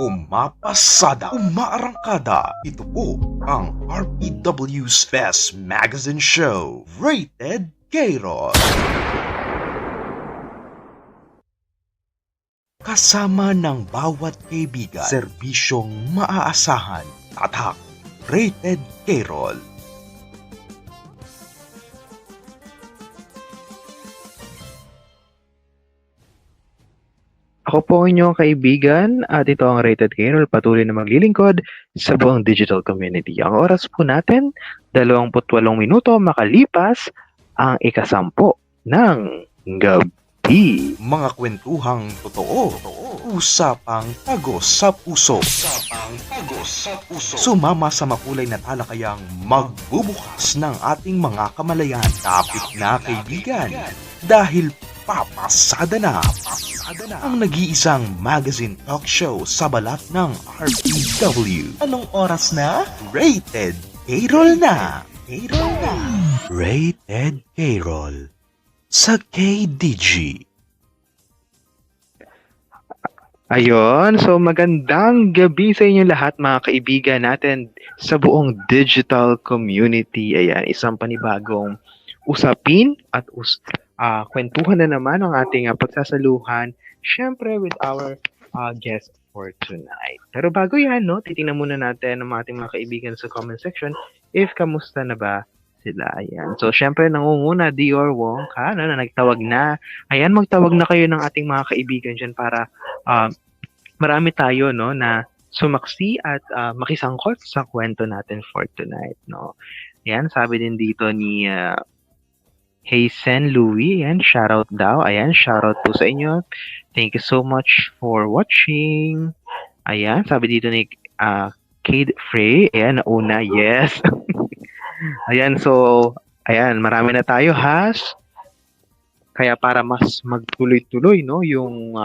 Umapasada, umaarangkada. Ito po ang RPW's Best Magazine Show, Rated K-Roll. Kasama ng bawat kaibigan, serbisyong maaasahan, tatak, Rated K-Roll. Ako po ang inyong kaibigan at ito ang Rated K-Roll, patuloy na maglilingkod sa buong digital community. Ang oras po natin, 28 minuto makalipas ang ikasampo ng gabi. Mga kwentuhang totoo, usapang tagos sa puso. Sumama sa makulay na talakayang magbubukas ng ating mga kamalayan. Tapik na kaibigan, dahil papasada na ang nag-iisang magazine talk show sa balat ng RPW. Anong oras na? Rated K-Roll na! Rated K-Roll sa KDG. Ayun, so magandang gabi sa inyo lahat mga kaibigan natin sa buong digital community. Ayan, isang panibagong usapin at kwentuhan na naman ang ating pagsasaluhan, syempre with our guest for tonight. Pero bago yan, no, titingnan muna natin ang ating mga kaibigan sa comment section if kamusta na ba sila. Ayan. So, syempre, nangunguna, Dior Wong ka, no, na nagtawag na. Ayan, magtawag na kayo ng ating mga kaibigan dyan para marami tayo, no, na sumaksi at makisangkot sa kwento natin for tonight, no. Ayan, sabi din dito ni Hazen Louie, ayan, shoutout daw. Ayan, shoutout po sa inyo. Thank you so much for watching. Ayan, sabi dito ni Kate Frey, ayan, nauna, yes. Ayan, so, ayan, marami na tayo, has. Kaya para mas magtuloy-tuloy, no, yung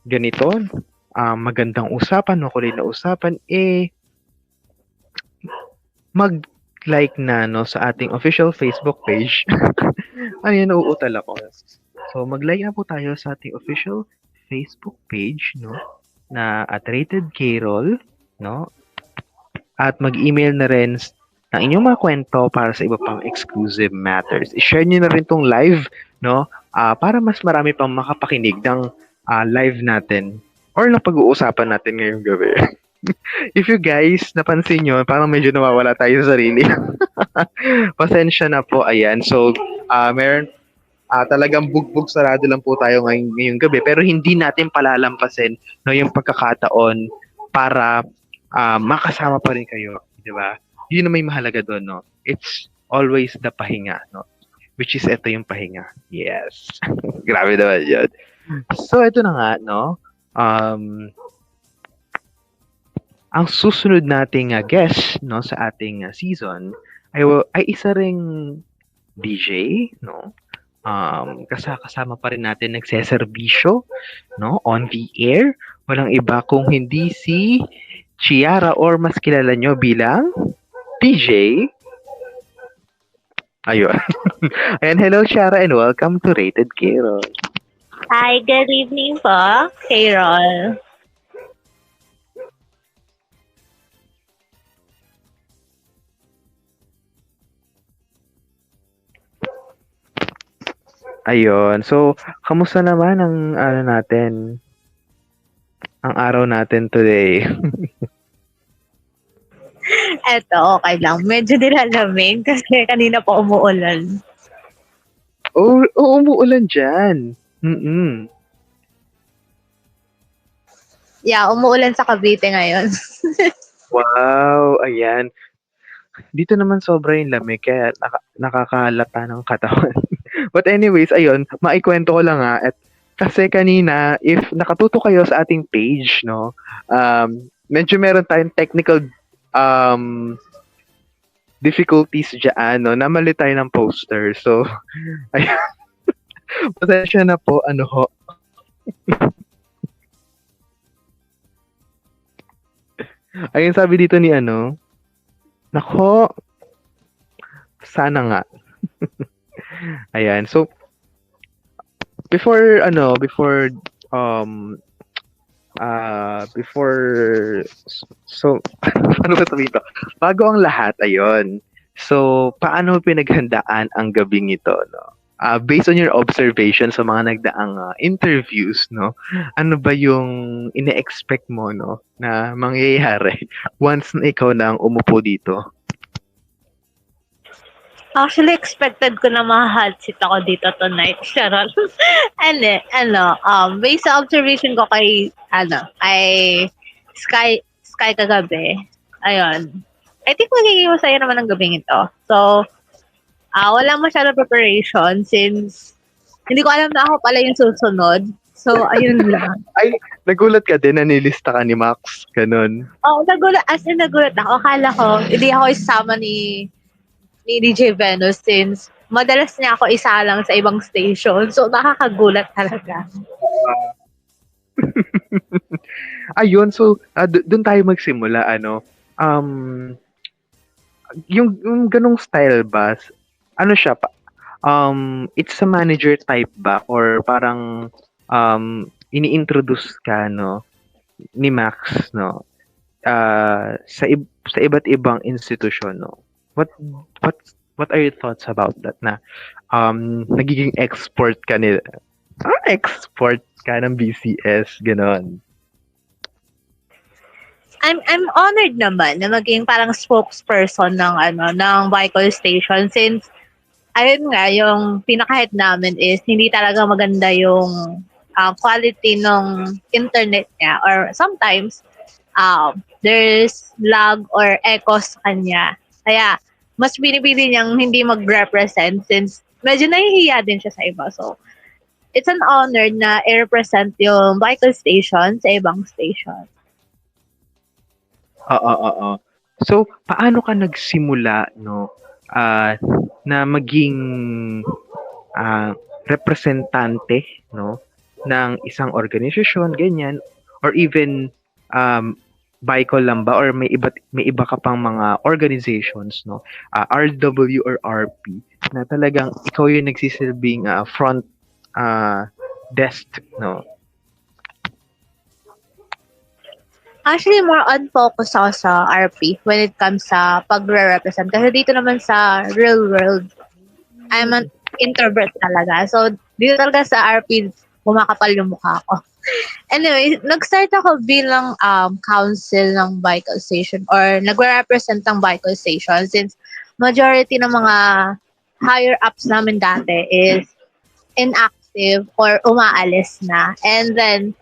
ganito, magandang usapan, makulay na usapan, mag-like na, no, sa ating official Facebook page. Ayan, nauutal ako. So, mag-like na po tayo sa ating official Facebook page, no, na at Rated K-Roll, no, at mag-email na rin ng inyong mga kwento para sa iba pang exclusive matters. I-share nyo na rin tong live, no, para mas marami pang makapakinig ng live natin or na pag-uusapan natin ngayong gabi. If you guys napansin nyo, parang medyo nawawala tayo sa sarili. Pasensya na po, ayan. So, meron talagang bugbog sarado lang po tayo ngayong gabi, pero hindi natin palalampasin, no, yung pagkakataon para makasama pa rin kayo, di ba? Yun na may mahalaga doon, no? It's always the pahinga, no? Which is ito yung pahinga. Yes. Grabe naman yun. So, ito na nga, no? Ang susunod nating guest, no, sa ating season ay isa ring DJ, no? Kasama pa rin natin nagseserbisyo, no, on the air. Walang iba kung hindi si Chiara, or mas kilala nyo bilang DJ. Ayun. Ayan, hello Chiara and welcome to Rated K-Roll. Hi, good evening po, K-Roll. Ayun. So, kamusta naman ang natin? Ang araw natin today? Eto, okay lang. Medyo nilalamig kasi kanina pa umuulan. Oh, umuulan dyan. Mm-mm. Yeah, umuulan sa Cavite ngayon. Wow, ayan. Dito naman sobra yung lamig kaya nakakalata ng katawan. But anyways, ayun, maikwento ko lang at kasi kanina, if nakatuto kayo sa ating page, no, medyo meron tayong technical difficulties dyan, no, namali tayo ng poster. So, ayun. Pasensya na po, ano ho. Ayun, sabi dito ni ano, nako, sana nga. Ayan, so, before before, so, ano ba sabihin to? Bago ang lahat, ayun. So, paano mo pinaghandaan ang gabing ito, no? Based on your observation sa mga nagdaang interviews, no? Ano ba yung ine-expect mo, no? Na mangyayari once na ikaw na ang umupo dito? Actually, expected ko na ma-hot seat ako dito tonight. Charot. Based sa observation ko kay Sky kagabi, ayun. I think magiging masaya naman ang gabing ito. So, wala masyadong preparation since hindi ko alam na ako pala yung susunod. So, ayun lang. Ay, nagulat ka din na nilista ka ni Max, ganun. Nagulat ako. Akala ko, hindi ako isama ni DJ Venus since madalas niya ako isa lang sa ibang station. So, nakakagulat talaga. Ayun, so, doon tayo magsimula, ano. Um, yung ganong style ba, ano siya, it's a manager type ba? Or parang, ini-introduce ka, no, ni Max, no, sa iba't ibang institusyon, no? What what are your thoughts about that na nagiging export ka ng BCS, ganon. I'm honored naman na maging parang spokesperson ng Bicol Station since ayun nga yung pinaka-head namin is hindi talaga maganda yung quality ng internet niya or sometimes there's lag or echo sa kanya. Kaya mas binibili niyang hindi mag-represent since medyo nahihiya din siya sa iba. So, it's an honor na i-represent yung Bicol Station sa ibang station. Oo. So, paano ka nagsimula, no, na maging representante, no, ng isang organisasyon, ganyan, or even Bicol lang ba, or may iba ka pang mga organizations, no, RW or RP, na talagang ikaw yung nagsisilbing front desk, no? Actually, more on focus ako sa RP when it comes sa pagre-represent. Kasi dito naman sa real world, I'm an introvert talaga. So, dito talaga sa RP, kumakapal yung mukha ko. Anyway, nag-start ako bilang council ng Bicol Station or nagre-represent ng Bicol Station since majority ng mga higher ups namin dati is inactive or umaalis na. And then,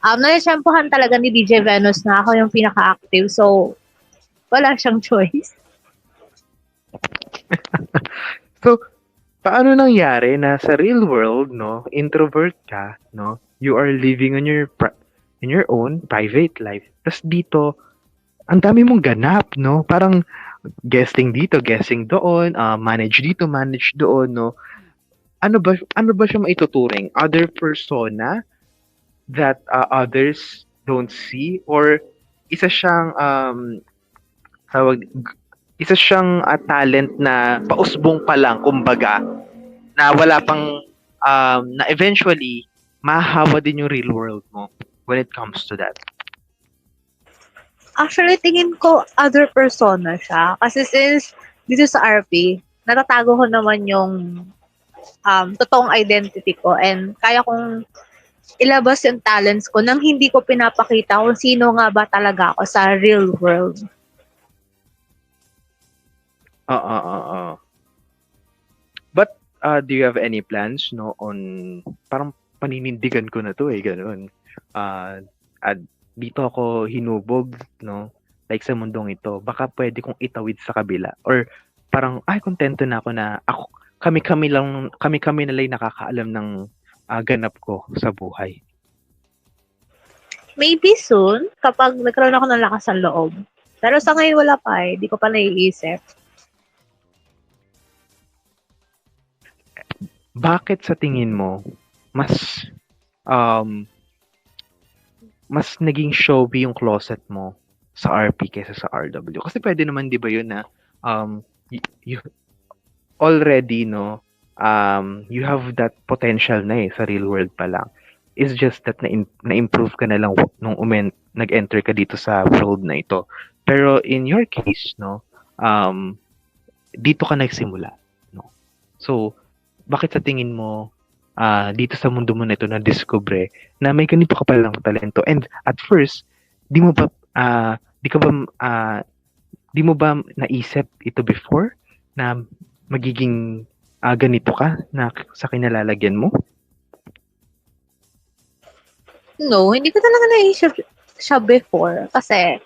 nalisyempohan talaga ni DJ Venus na ako yung pinaka-active. So, wala siyang choice. So, paano nangyari na sa real world, no, introvert ka, no, you are living on in your own private life. Tapos dito, ang dami mong ganap, no? Parang guesting dito, guesting doon, manage dito, manage doon, no? Ano ba siya maituturing? Other persona that others don't see, or isa siyang tawag isa siyang talent na pausbong pa lang, kumbaga, na wala pang na eventually mahahawa din yung real world mo when it comes to that. Actually, tingin ko other persona siya. Kasi since dito sa RP, natatago ko naman yung totoong identity ko and kaya kong ilabas yung talents ko nang hindi ko pinapakita kung sino nga ba talaga ako sa real world. Oo. But do you have any plans, no, on parang paninindigan ko na to, ganun. At dito ako hinubog, no, like sa mundong ito, baka pwede kong itawid sa kabila, or parang kontento na ako na kami na lang nakakaalam ng ganap ko sa buhay. Maybe soon, kapag nagkaroon ako ng lakas ng loob. Pero sa ngayon wala pa di ko pa naiisip. Bakit sa tingin mo mas naging showy yung closet mo sa RP kaysa sa RW? Kasi pwede naman, di ba, yun na you already, no, you have that potential na sa real world pa lang. is just that na-improve ka na lang nung nag-enter ka dito sa world na ito. Pero in your case, no, dito ka nagsimula, no? So, bakit sa tingin mo dito sa mundo mo na ito na-discover na may ganito ka palang talento? And at first, di mo ba di mo ba naisip ito before na magiging ganito ka na sa kinalalagyan mo? No, hindi ko talaga naisip siya before. Kasi,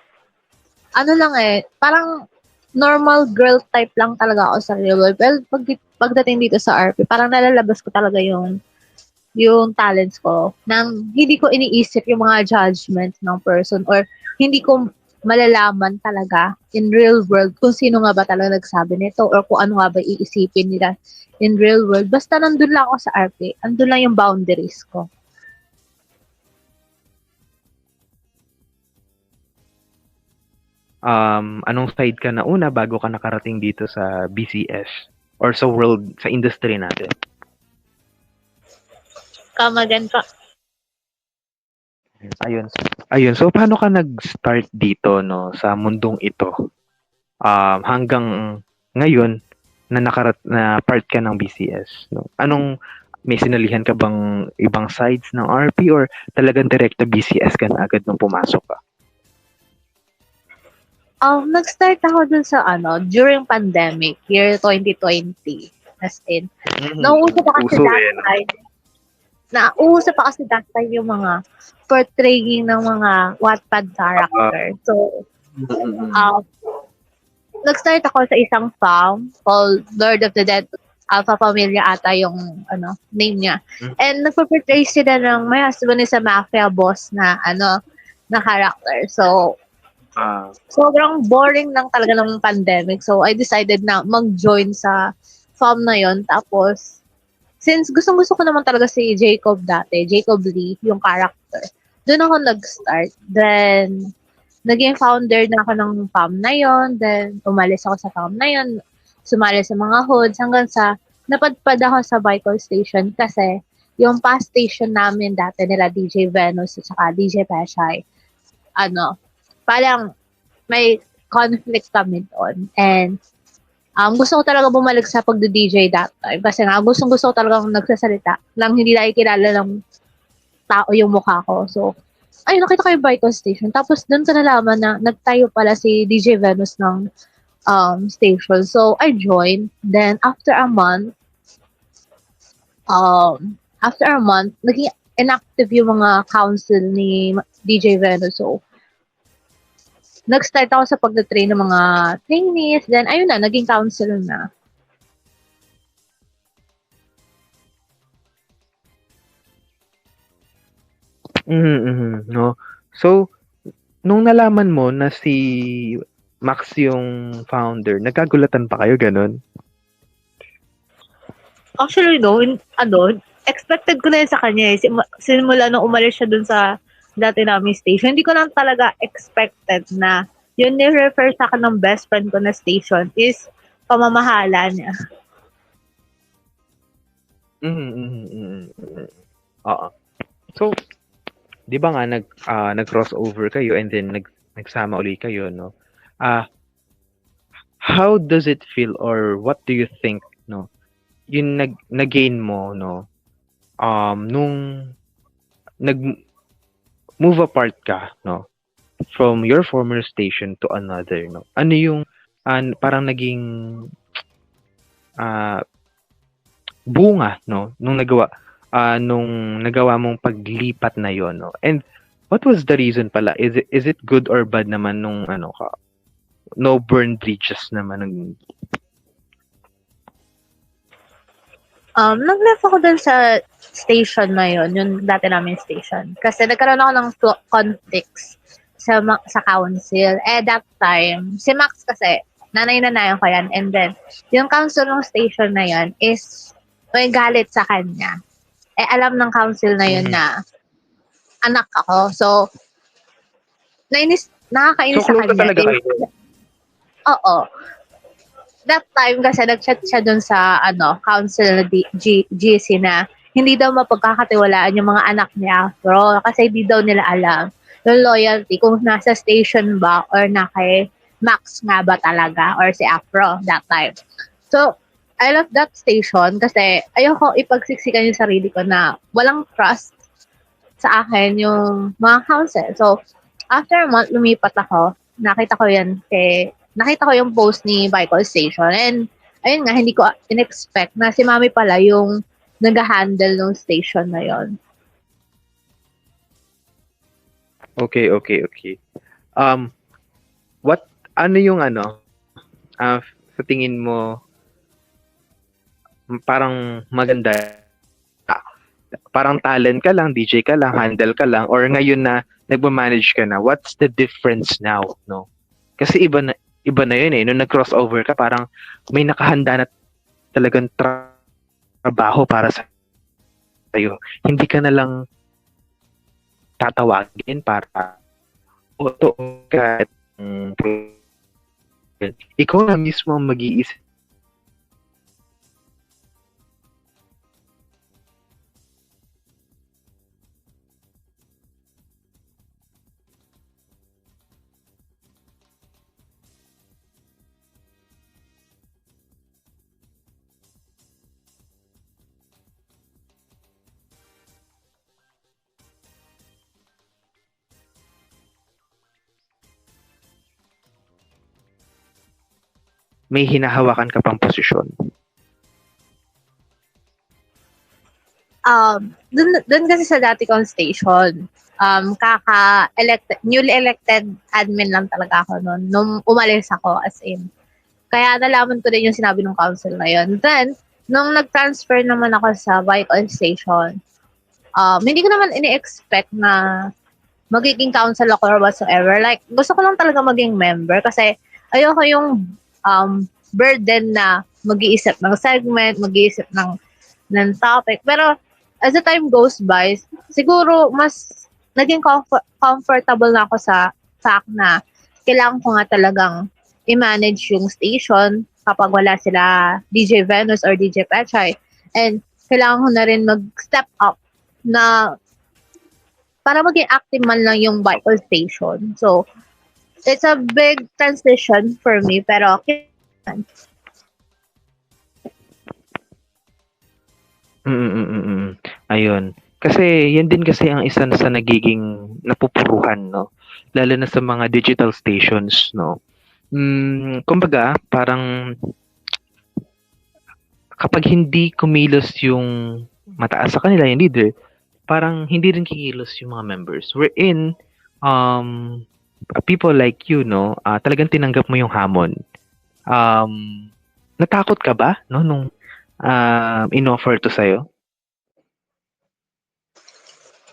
ano lang parang normal girl type lang talaga ako sa real world. Well, pagdating dito sa RP, parang nalalabas ko talaga yung talents ko nang hindi ko iniisip yung mga judgments ng person or hindi ko malalaman talaga in real world kung sino nga ba talaga nagsabi nito or kung ano nga ba iisipin nila in real world. Basta nandun lang ako sa RP, andun lang yung boundaries ko. Anong side ka na una bago ka nakarating dito sa BCS or sa world, sa industry natin? Kamagan ka. Ayun. So, paano ka nag-start dito, no, sa mundong ito? Hanggang ngayon na part ka ng BCS, no? May sinalihan ka bang ibang sides ng RP or talagang direkta BCS ka na agad nung pumasok ka? Nag-start ako dun sa during pandemic, year 2020. As in, nauuso pa kasi that time yung mga portraying ng mga Wattpad character. So, nag-start ako sa isang farm called Lord of the Dead. Alpha Familia ata yung name niya. And nagpo-portray sila ng my husband is a mafia boss na na character. So, sobrang boring lang talaga ng pandemic. So, I decided na mag-join sa farm na yon. Tapos, since gustong-gusto ko naman talaga si Jacob dati, Jacob Lee, yung character, doon ako nag-start. Then, naging founder na ako ng farm na yon. Then, umalis ako sa farm na yon. Sumali sa mga hoods hanggang sa napadpad ako sa Bicol Station kasi yung past station namin dati nila DJ Venus at saka DJ Peshay, parang may conflict kami doon. And gusto ko talaga bumalik sa pagdo-DJ that time. Kasi nga, gusto ko talaga nagsasalita lang hindi nakikilala ng tao yung mukha ko. So, nakita ko yung Bicol Station. Tapos, doon ko nalaman na nagtayo pala si DJ Venus ng station. So, I joined. Then, after a month, naging inactive yung mga council ni DJ Venus. So, nag-start ako sa pagda-train ng mga trainees. Then, ayun na, naging counselor na. No? So, nung nalaman mo na si Max yung founder, nagkagulatan pa kayo, ganun? Actually, no, expected ko na yun sa kanya eh. Simula nung umalis siya dun sa dati namin station, hindi ko lang talaga expected na yun ni-refer sa akin ng best friend ko na station is pamamahala niya. Oo. So, di ba nga nag-crossover kayo and then nagsama ulit kayo, no? How does it feel or what do you think, no? Yung nag-gain mo, no? Nung move apart ka, no? From your former station to another, no? Ano yung parang naging bunga, no? Nung nagawa mong paglipat na yon, no? And what was the reason pala? Is it good or bad naman nung no burn bridges naman? Nag-left ako dun sa station na yun, yung dati namin station. Kasi nagkaroon ako ng conflicts sa council. That time, si Max kasi, nanay-nanayan ko yan. And then, yung council ng station na yun is may galit sa kanya. Alam ng council na yun na anak ako. So, nakakainis so, sa kanya. Talaga kayo? Oo. That time kasi nag-chat siya dun sa council na GC na hindi daw mapagkakatiwalaan yung mga anak ni Afro kasi di daw nila alam yung loyalty kung nasa station ba or na kay Max nga ba talaga or si Afro that time. So, I love that station kasi ayoko ipagsiksikan yung sarili ko na walang trust sa akin yung mga council. So, after a month, lumipat ako. Nakita ko yung post ni Bicol Station. And, ayun nga, hindi ko in-expect na si Mami pala yung nag-handle ng station na yon. Okay, okay, okay. What, ano yung sa tingin mo, parang maganda, parang talent ka lang, DJ ka lang, handle ka lang, or ngayon na nagmamanage ka na, what's the difference now, no? Kasi iba na yun eh. Nung nag-crossover ka, parang may nakahanda na talagang trabaho para sa sa'yo. Hindi ka na lang tatawagin para to ka. Ikaw na mismo ang mag-iisip. May hinahawakan ka pang posisyon. Dun kasi sa dati kong station, newly elected admin lang talaga ako noon. Nung umalis ako, as in. Kaya nalaman ko din yung sinabi ng council na yun. Then, nung nag-transfer naman ako sa Bicol Station, hindi ko naman ini-expect na magiging council ako or whatsoever. Like, gusto ko lang talaga maging member kasi ayoko yung burden na mag-iisip ng segment, mag-iisip ng topic. Pero, as the time goes by, siguro mas naging comfortable na ako sa fact na kailangan ko nga talagang i-manage yung station kapag wala sila DJ Venus or DJ Pechay. And kailangan ko na rin mag-step up na para maging active man lang yung Bicol Station. So, it's a big transition for me, pero Ayun. Kasi yan din kasi ang isa sa nagiging napupuruhan, no? Lalo na sa mga digital stations, no? Kumbaga, parang kapag hindi kumilos yung mataas sa kanila, yung leader, parang hindi rin kikilos yung mga members. We're in people like you, no? Talagang tinanggap mo yung hamon. Natakot ka ba, no, nung in-offer to sa'yo?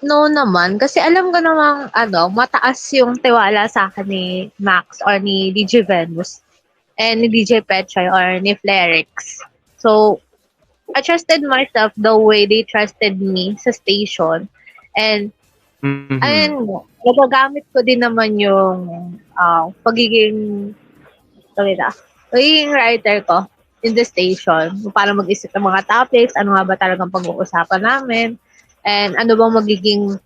no naman. Kasi alam ko namang, mataas yung tiwala sa akin ni Max or ni DJ Venus and ni DJ Petchay or ni Flerix. So, I trusted myself the way they trusted me sa station. And, ayun, nagagamit ko din naman yung pagiging writer ko in the station. Para mag-isip ng mga topics, ano nga ba talagang pag-uusapan namin, and ano bang magiging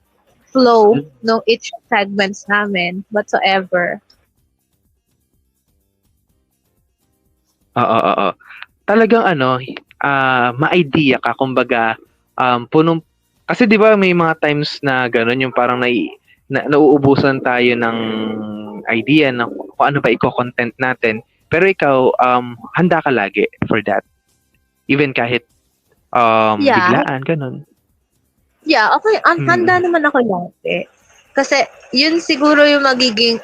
flow ng each segments namin, whatsoever. Oo. Talagang ma-idea ka, kumbaga, kasi di ba may mga times na gano'n, yung parang nauubusan tayo ng idea na kung ano ba i-content natin. Pero ikaw, handa ka lagi for that. Even kahit biglaan, gano'n. Yeah, okay. Handa naman ako lagi. Kasi yun siguro yung magiging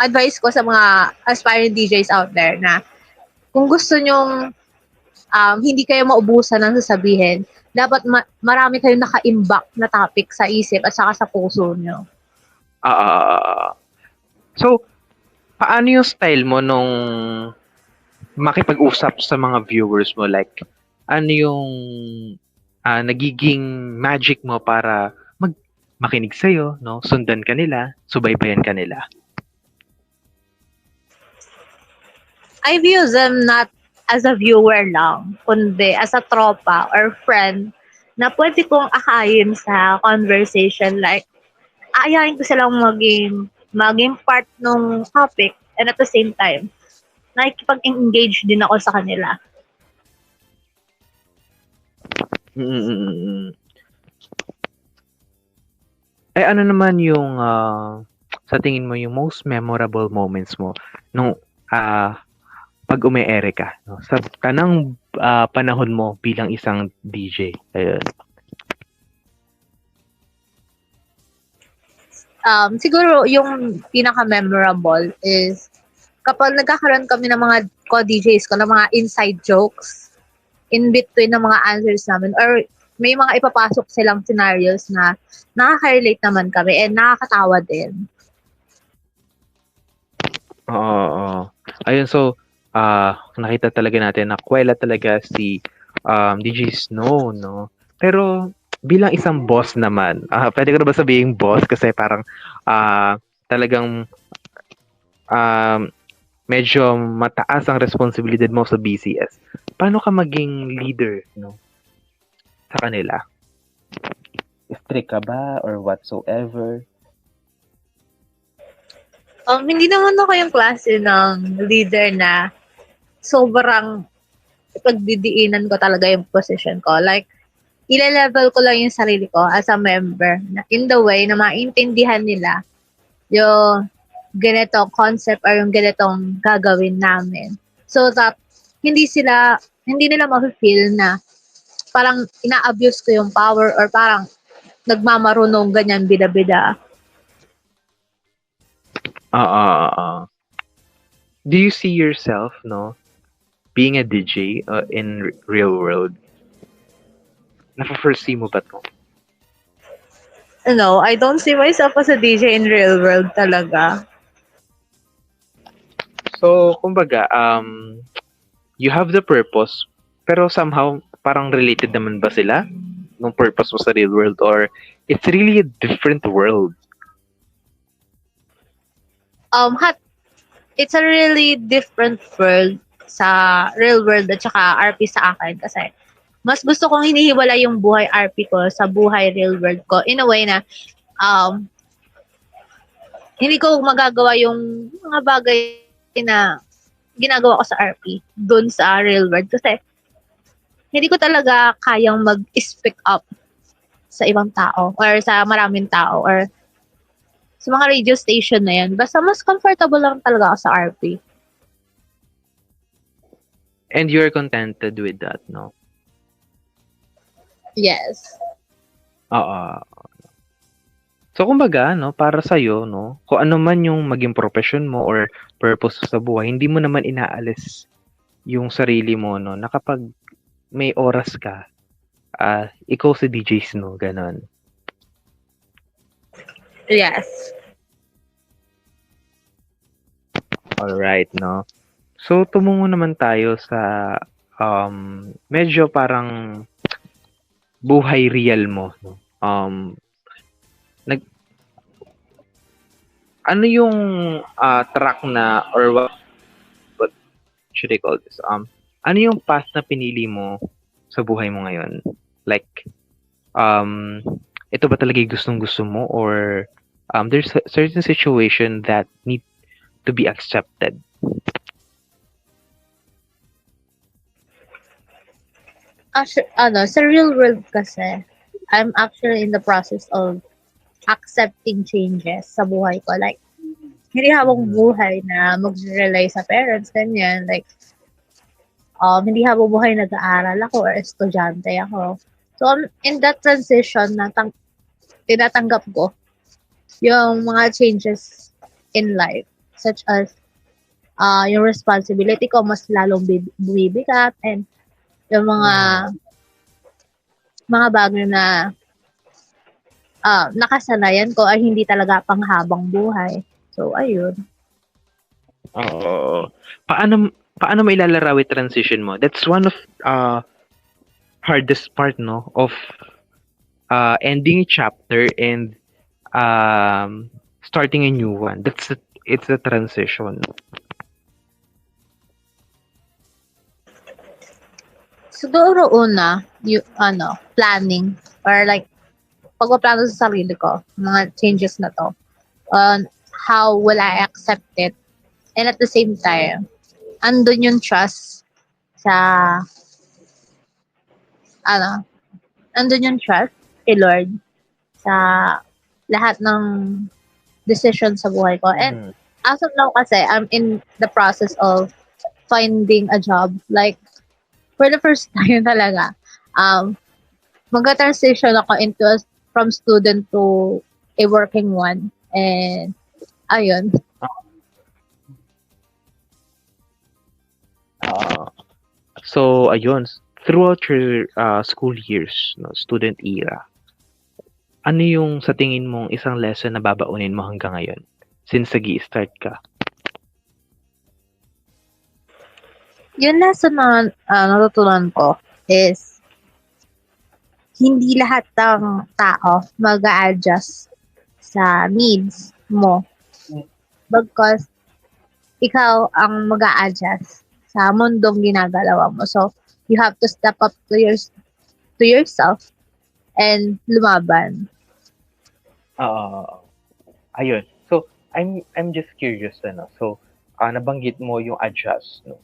advice ko sa mga aspiring DJs out there na kung gusto nyong hindi kayo maubusan ng sasabihin, dapat marami kayong naka-imbak na topic sa isip at saka sa puso nyo. So, paano yung style mo nung makipag-usap sa mga viewers mo? Like, ano yung nagiging magic mo para makinig sa'yo, no? Sundan ka nila, subaybayan ka nila? I view them not as a viewer lang, kundi as a tropa or friend na pwede kong akayin sa conversation. Like, aayain ko silang maging part ng topic, and at the same time, nakikipag-engage din ako sa kanila. Mm. Eh, ano naman yung, sa tingin mo yung most memorable moments mo nung, pag ume-ere ka 'no, sa tanang, panahon mo bilang isang DJ, ayun. Siguro yung pinaka-memorable is kapag nagkakaroon kami ng mga co-DJs ko ng mga inside jokes in between ng mga answers namin, or may mga ipapasok silang scenarios na nakaka-relate naman kami and nakakatawa din. Oo. Ayun, so, nakita talaga natin na kuwela talaga si, DJ Snow 'no. Pero bilang isang boss naman, puwede ko na ba sabihing boss kasi parang, talagang, um, medyo mataas ang responsibilidad mo sa BCS. Paano ka maging leader 'no, sa kanila? Strict ka ba or whatsoever? Hindi naman ako yung klase ng leader na sobrang ipagdidiinan ko talaga yung position ko. Like, ile-level ko lang yung sarili ko as a member na in the way na maintindihan nila yung ganitong concept or yung ganitong gagawin namin. So that hindi nila ma-feel na parang ina-abuse ko yung power or parang nagmamarunong ganyan bida-bida. Oo. Do you see yourself 'no, being a DJ, in real world? Nafe-foresee mo ba 'to? No, I don't see myself as a DJ in real world talaga. So, kumbaga, you have the purpose, pero somehow parang related naman ba sila nung purpose mo sa real world or it's really a different world? It's a really different world sa real world at saka RP sa akin kasi mas gusto kong hinihiwala yung buhay RP ko sa buhay real world ko in a way na um, hindi ko magagawa yung mga bagay na ginagawa ko sa RP dun sa real world kasi hindi ko talaga kayang mag-speak up sa ibang tao or sa maraming tao or sa mga radio station na yan. Basta mas comfortable lang talaga ako sa RP. And you're contented with that, no? Yes. Oo. So, kumbaga, no, para sa'yo, no, kung ano man yung maging profession mo or purpose sa buhay, hindi mo naman inaalis yung sarili mo, no, na kapag may oras ka, ikaw si DJ Snow, ganon. Yes. Alright, no? So, tumungo naman tayo sa medyo parang buhay real mo, no? Nag ano yung track na or what should I call this? Ano yung path na pinili mo sa buhay mo ngayon? Like, ito ba talaga yung gustong-gusto mo or there's a certain situation that need to be accepted? Sa real world kasi, I'm actually in the process of accepting changes sa buhay ko. Like, hindi habang buhay na mag-rely sa parents, ganyan. Like, hindi habang buhay nag-aaral ako or estudyante ako. So, in that transition na tinatanggap ko yung mga changes in life, such as yung responsibility ko mas lalong bumibigat and yung mga bagay na nakasanayan ko ay hindi talaga panghabang buhay. So, ayun. Oo. Paano mo ilalarawi transition mo? That's one of hardest part, no, of ending a chapter and starting a new one. It's a transition. Siguro una, yung planning or like pagpaplano sa sarili ko, mga changes na to, on how will I accept it, and at the same time, andun yung trust sa, ano, andun yung trust kay Lord sa lahat ng decision sa buhay ko. And Mhm. as of now kasi, I'm in the process of finding a job. Like, for the first time talaga, mag-transition ako from student to a working one. And, ayun. Ah, so, ayun, throughout your school years, no, student era, ano yung sa tingin mong isang lesson na babaunin mo hanggang ngayon since nag-i-start ka? Yung lesson na natutunan ko is hindi lahat ng tao mag-a-adjust sa needs mo. Because ikaw ang mag-a-adjust sa mundong ginagalawa mo. So, you have to step up to yourself and lumaban. Ayun. So, I'm just curious So, nabanggit mo yung adjust, no?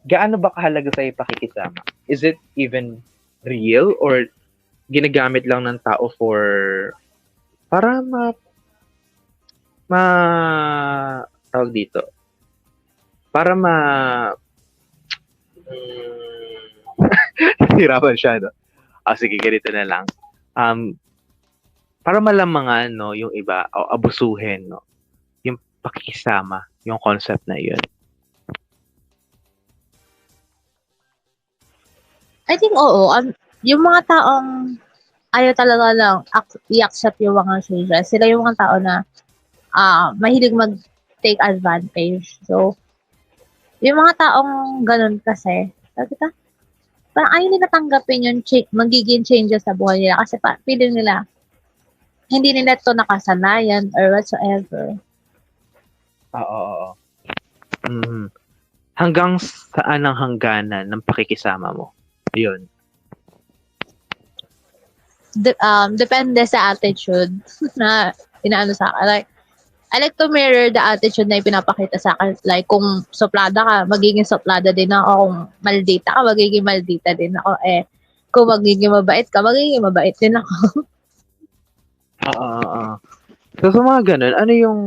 Gaano ba kahalaga sa pakikisama? Is it even real or ginagamit lang ng tao para ma tawag dito? Para hirapan siya, no? Sige, ganito na lang. Para malamangan, no, yung iba, o abusuhin, no, yung pakikisama, yung concept na yun. I think oo. Yung mga taong ayaw talaga lang i-accept yung mga changes, sila yung mga tao na mahilig mag-take advantage. So, yung mga taong ganun kasi, sabi ka, parang ayaw nila tanggapin yung magiging changes sa buhay nila kasi feeling nila, hindi nila to nakasanayan or whatsoever. Oo. Mhm. Hanggang saan ang hangganan ng pakikisama mo? Yun. Depende sa attitude na inaano sa akin. Like, I like to mirror the attitude na ipinapakita sa akin. Like, kung suplada ka, magiging suplada din ako. Kung maldita ka, magiging maldita din ako. Kung magiging mabait ka, magiging mabait din ako. Oo. So, sa mga ganun, ano yung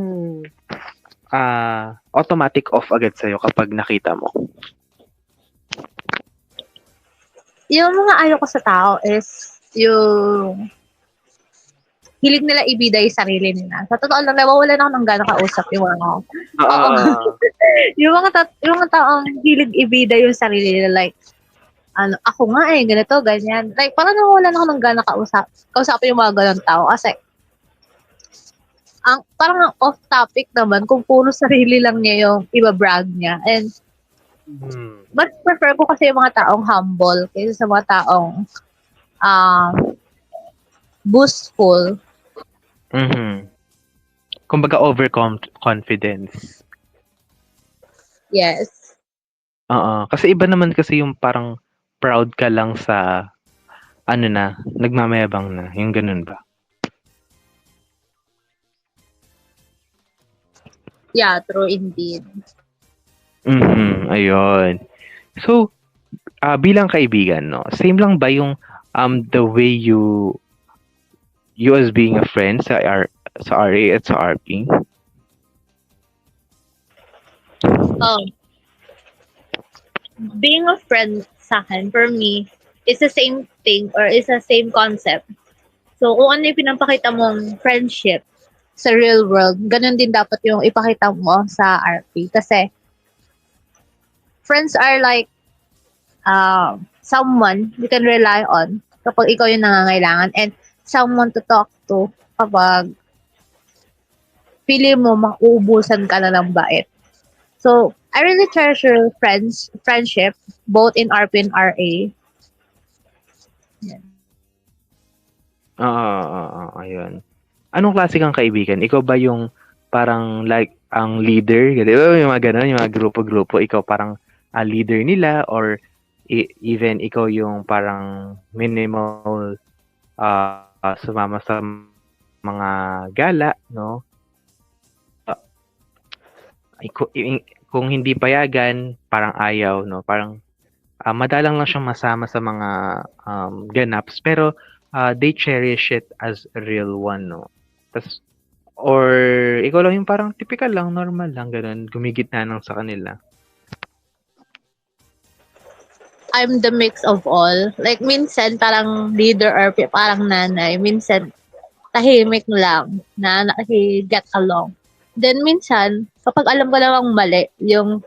automatic off agad sa'yo kapag nakita mo? Yung mga ayaw ko sa tao is yung hilig nila ibida yung sarili nila. Sa totoo lang, nawawalan ako ng gano'ng kausap yung mga oo. yung mga taong hilig ibida yung sarili nila, like, ako nga ganito, ganyan. Like, parang nawawalan ako ng gano'ng kausap yung mga gano'ng tao. Kasi, parang ang off-topic naman kung puro sarili lang niya yung iba-brag niya. And, mas prefer ko kasi yung mga taong humble kaysa sa mga taong boastful. Kumbaga overconfidence. Yes. Kasi iba naman kasi yung parang proud ka lang sa nagmamayabang na, yung ganun ba? Yeah, true indeed. Ayun. So, bilang kaibigan, no, same lang ba yung the way you as being a friend sa RA at sa RP? Being a friend sa akin, for me, is the same thing or is the same concept. So, kung ano yung pinapakita mong friendship sa real world, ganun din dapat yung ipakita mo sa RP. Kasi, friends are like someone you can rely on kapag ikaw yung nangangailangan and someone to talk to kapag pili mo mauubusan ka na ng bait. So, I really treasure friendship, both in RP and RA. Ayun. Anong klase kang kaibigan? Ikaw ba yung parang like ang leader? Di ba yung mga ganun, yung mga grupo-grupo, ikaw parang leader nila or even ikaw yung parang minimal sumama sa mga gala, no? Ah, kung hindi payagan, parang ayaw, no? Parang madalang lang siyang masama sa mga ganaps, pero they cherish it as a real one, no? Tas, or ikaw lang yung parang typical lang, normal lang, ganun, gumigitna lang sa kanila. I'm the mix of all. Like, minsan parang leader or parang nanay. Minsan, tahimik lang na naki-get along. Then, minsan, kapag alam ko namang mali, yung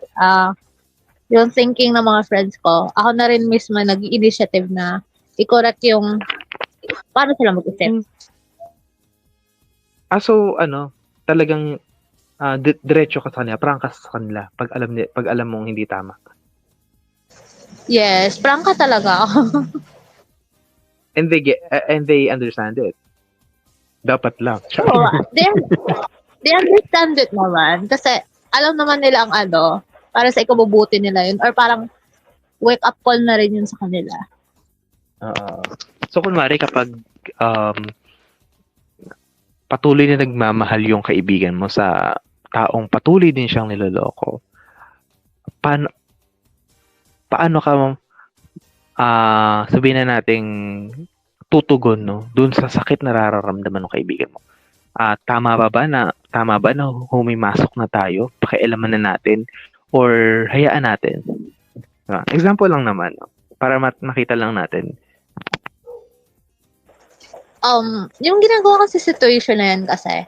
thinking ng mga friends ko, ako na rin mismo nag-initiative na i-correct yung paano sila mag-isip. So, talagang diretso ka sa kanila, prangkas sa kanila pag alam mong hindi tama. Yes, prangka talaga ako. And they understand it. Dapat lang. So, they understand it naman. Kasi, alam naman nila ang para sa ikabubuti nila yun. Or parang, wake up call na rin yun sa kanila. So, kunwari kapag patuloy na nagmamahal yung kaibigan mo sa taong patuloy din siyang niloloko, paano ka sabihin na nating tutugon, no, dun sa sakit na nararamdaman ng kaibigan mo? Tama ba na humimasok na tayo, pakialaman na natin, or hayaan natin? Example lang naman, no, para makita lang natin. Yung ginagawa ko sa situation na yan kasi,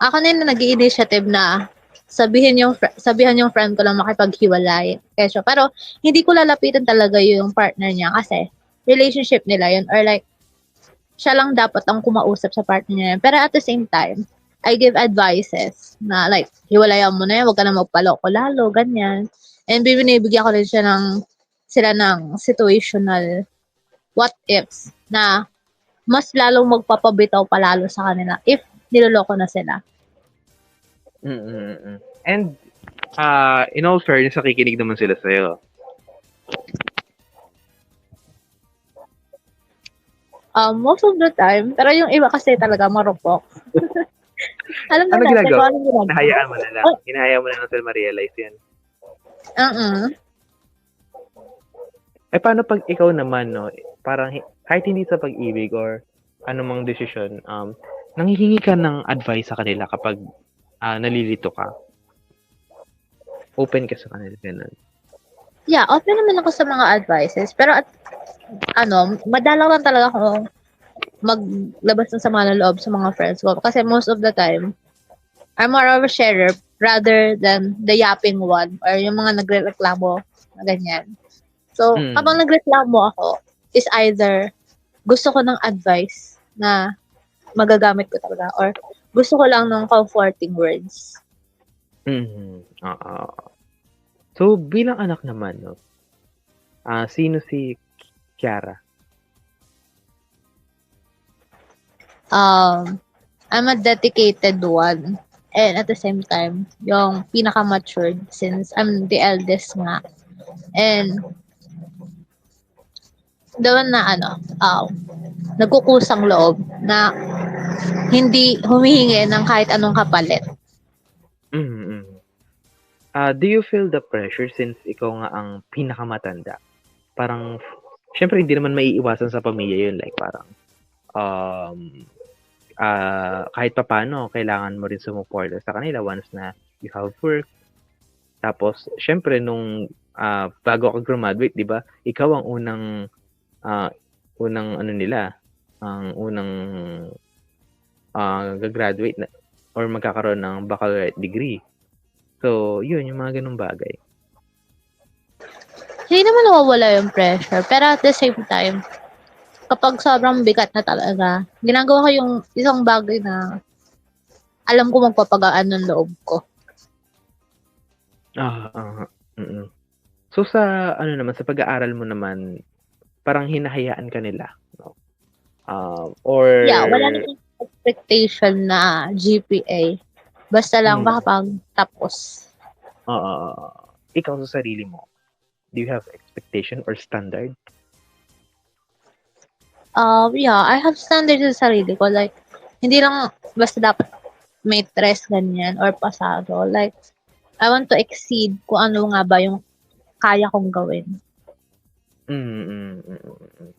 ako na yung nag-i-initiative na sabihan yung friend ko lang makipaghiwalay. Pero hindi ko lalapitan talaga yung partner niya kasi relationship nila yun, or like siya lang dapat ang kumausap sa partner niya. Pero at the same time, I give advices na like, hiwalayan mo na yan, huwag ka na magpaloko lalo, ganyan. And binibigyan ko rin sila ng situational what ifs na mas lalong magpapabitaw palalo sa kanila if niloloko na sila. And in all fairness, nakikinig naman sila sa'yo. Most of the time, pero yung iba kasi talaga marupok. Alam na Ano natin ginagawa? kung anong ginagawa. Hinahayaan mo na lang. Hinahayaan mo na lang sila ma-realize yan. Paano pag ikaw naman, no, parang kahit hindi sa pag-ibig or anumang desisyon, nanghihingi ka ng advice sa kanila kapag nalilito ka? Open ka sa kanila, ganun. Yeah, open naman ako sa mga advices. Pero madalang lang talaga ako maglabas ng sama ng loob sa mga friends ko. Kasi most of the time, I'm more of a sharer rather than the yapping one or yung mga nagre-reklamo na ganyan. So, kapag nagreklamo ako, is either gusto ko ng advice na magagamit ko talaga or gusto ko lang ng comforting words. So, bilang anak naman, no, sino si Kiara? I'm a dedicated one. And at the same time, yung pinaka-matured since I'm the eldest nga. And doon na nagkukusang loob na hindi humihingi ng kahit anong kapalit. Do you feel the pressure since ikaw nga ang pinakamatanda? Parang, syempre hindi naman maiiwasan sa pamilya yun. Like parang, kahit papaano, kailangan mo rin sumuporta sa kanila once na you have work. Tapos, syempre, nung bago ka graduate, di ba? Ikaw ang unang gagraduate na, or magkakaroon ng baccalaureate degree. So, yun, yung mga ganung bagay. Hindi naman nawawala yung pressure. Pero at the same time, kapag sobrang bigat na talaga, ginagawa ko yung isang bagay na alam ko magpapagaan ng loob ko. So, sa sa pag-aaral mo naman, parang hinahayaan ka nila, no? Or Yeah, wala namang expectation na GPA. Basta lang kapag tapos. ikaw sa sarili mo, Do you have expectation or standard? Yeah, I have standards sa sarili ko. Like, hindi lang basta dapat may tres ganyan or pasado. Like, I want to exceed kung ano nga ba yung kaya kong gawin. Mm, mm, mm, mm, mm.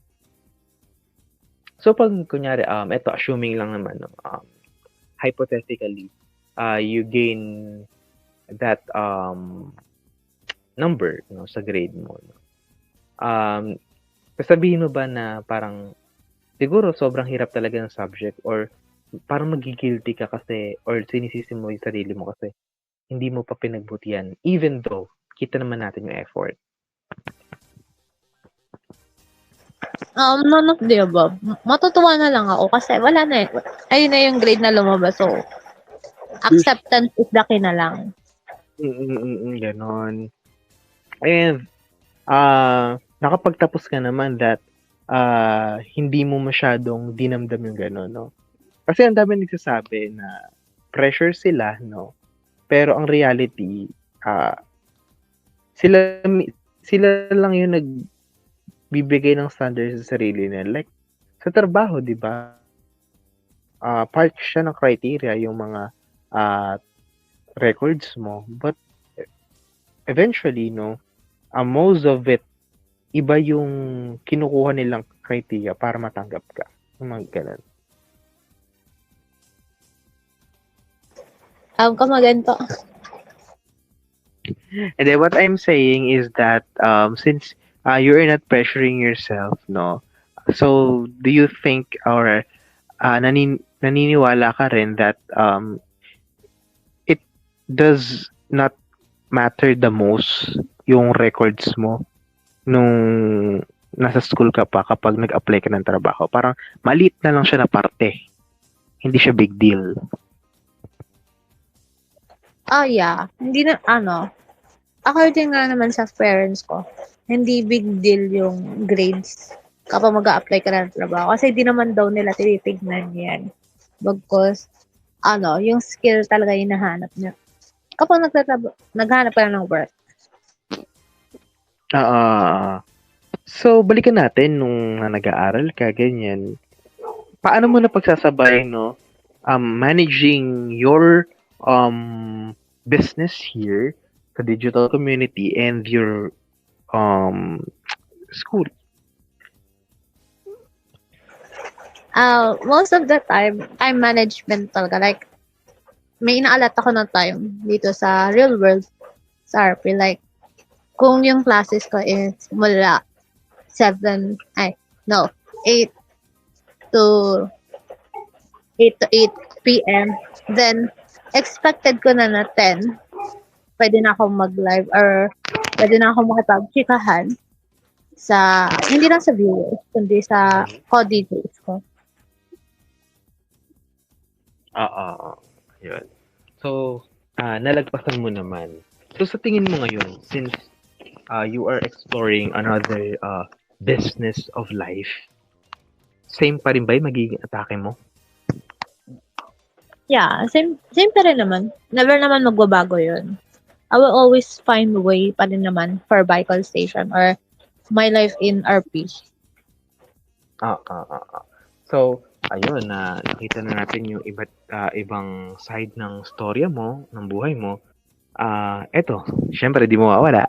So, pag kunyari, eto, assuming lang naman, no, hypothetically, you gain that number, no, sa grade mo, no? Sasabihin mo ba na parang siguro sobrang hirap talaga ng subject or parang magi-guilty ka kasi or sinisisi mo yung sarili mo kasi hindi mo pa pinagbutihan even though kita naman natin yung effort. None of the above. Matutuwa na lang ako kasi wala na eh. Ayun na yung grade na lumabas. So, acceptance is the key na lang. Ganon. And, nakapagtapos ka naman that hindi mo masyadong dinamdam yung gano'n, no? Kasi ang dami nagsasabi na pressure sila, no? Pero ang reality, sila sila lang yung nagbibigay ng standards sa sarili nila. Like, sa trabaho, di ba? Part siya ng criteria yung mga records mo. But eventually, no, most of it, iba yung kinukuha nilang criteria para matanggap ka. Yung mga ganun. Kamaganto. And then what I'm saying is that since you're not pressuring yourself, no, so do you think or naniniwala ka rin that it does not matter the most yung records mo nung nasa school ka pa kapag nag-apply ka ng trabaho? Parang maliit na lang siya na parte. Hindi siya big deal. Yeah. Hindi na, according nga naman sa parents ko, hindi big deal yung grades kapag mag-a-apply ka ng trabaho. Kasi di naman daw nila tinitignan yan. Bagkus, yung skill talaga yung nahanap niya. Kapag naghanap ka ng work. So, balikan natin nung nag-aaral ka, ganyan. Paano mo na pagsasabay, no? Managing your business here sa digital community and your school. Most of the time management talaga. Like, may inaalat ako ng time dito sa real world sa RP. Like, kung yung classes ko is mula 8 to 8 p.m. Then, expected ko na 10. Pwede na akong mag-live or pwede na akong makipag-chikahan sa, hindi lang sa viewers, kundi sa co-DJs ko. Yun. So, nalagpasan mo naman. So, sa tingin mo ngayon, since you are exploring another business of life, same pa rin ba yung magiging atake mo? Yeah, same pa rin naman. Never naman magbabago yun. I will always find a way pa rin naman for Bicol Station or my life in RP. So, ayun, nakita na natin yung ibang side ng storya mo, ng buhay mo. Eto, syempre di mo mawawala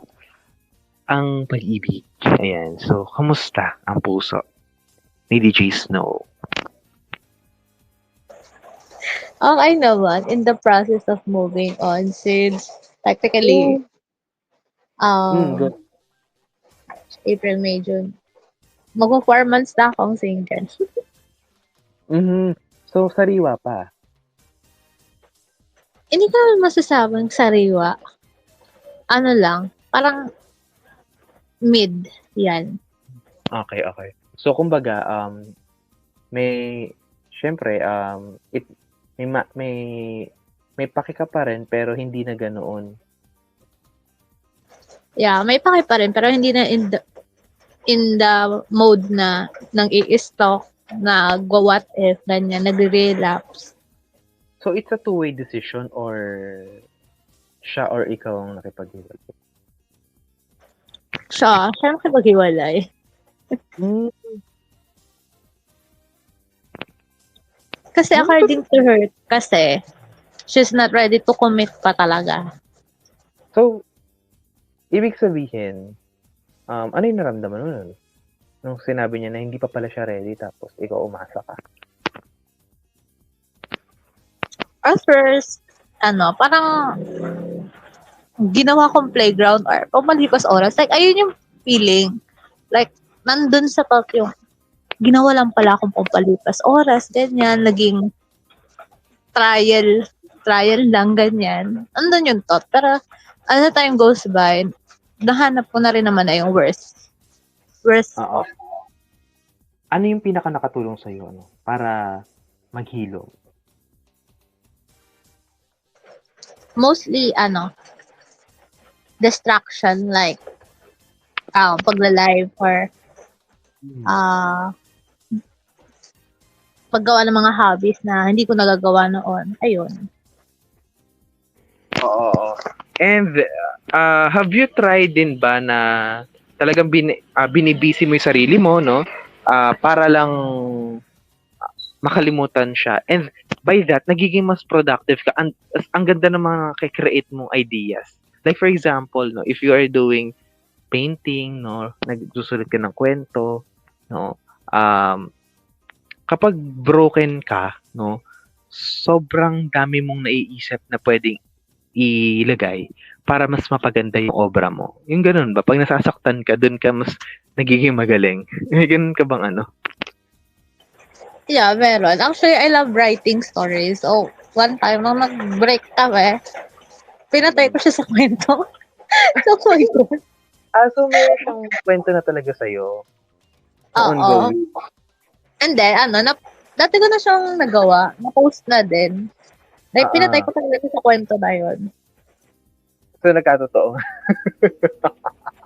ang pag-ibig. Ayan, so, kamusta ang puso ni DJ Snow? Okay naman, in the process of moving on since technically Good. April, May, June. Mag 4 months na akong single. So, sariwa pa. Hindi ko naman masasabing sariwa. Ano lang, parang mid, yan. Okay. So, kumbaga, syempre, may paki ka pa rin, pero hindi na ganoon. Yeah, may pake pa rin, pero hindi na in the mode na nang i-stalk, na what if, ganyan, nagre-relapse. So, it's a two-way decision or siya or ikaw ang nakipag-iwalay? Siya nakipaghiwalay. Hmm. Kasi Hmm, according to her, kasi she's not ready to commit pa talaga. So, ibig sabihin, ano yung naramdaman mo nun? Nung sinabi niya na hindi pa pala siya ready tapos ikaw umasa ka. At first, parang ginawa kong playground or pumalipas oras. Like, ayun yung feeling. Like, nandun sa top yung ginawa lang pala akong pampalipas oras, ganyan, naging trial, trial lang, ganyan. Andun yung thought. Pero, as the time goes by, nahanap ko na rin naman na yung worst. Worst Oo. Ano yung pinaka nakatulong sa'yo, para maghilom? mostly, distraction, like, pagla-live or ah paggawa ng mga hobbies na hindi ko nagagawa noon. Ayun. Oo. And, have you tried din ba na talagang binibisi mo yung sarili mo, no? Para lang makalimutan siya. And by that, nagiging mas productive ka. Ang ganda ng mga create mong ideas. Like for example, no, if you are doing painting, no, nagsusulat ka ng kwento, no, kapag broken ka, no, sobrang dami mong naiisip na pwedeng ilagay para mas mapaganda yung obra mo. Yung ganun ba? Pag nasasaktan ka, dun ka mas nagiging magaling. May ganun ka bang ano? Yeah, meron. Actually, I love writing stories. So, one time, nung nag-break kami, pinatay ko siya sa kwento. So, kwento. So meron siyang kwento na talaga sa'yo na Oo. ongoing. And then, dati ko na siyang nagawa. Na-post na din. Like, pinatay ko talaga siya sa kwento na yun. So nagkatotoo.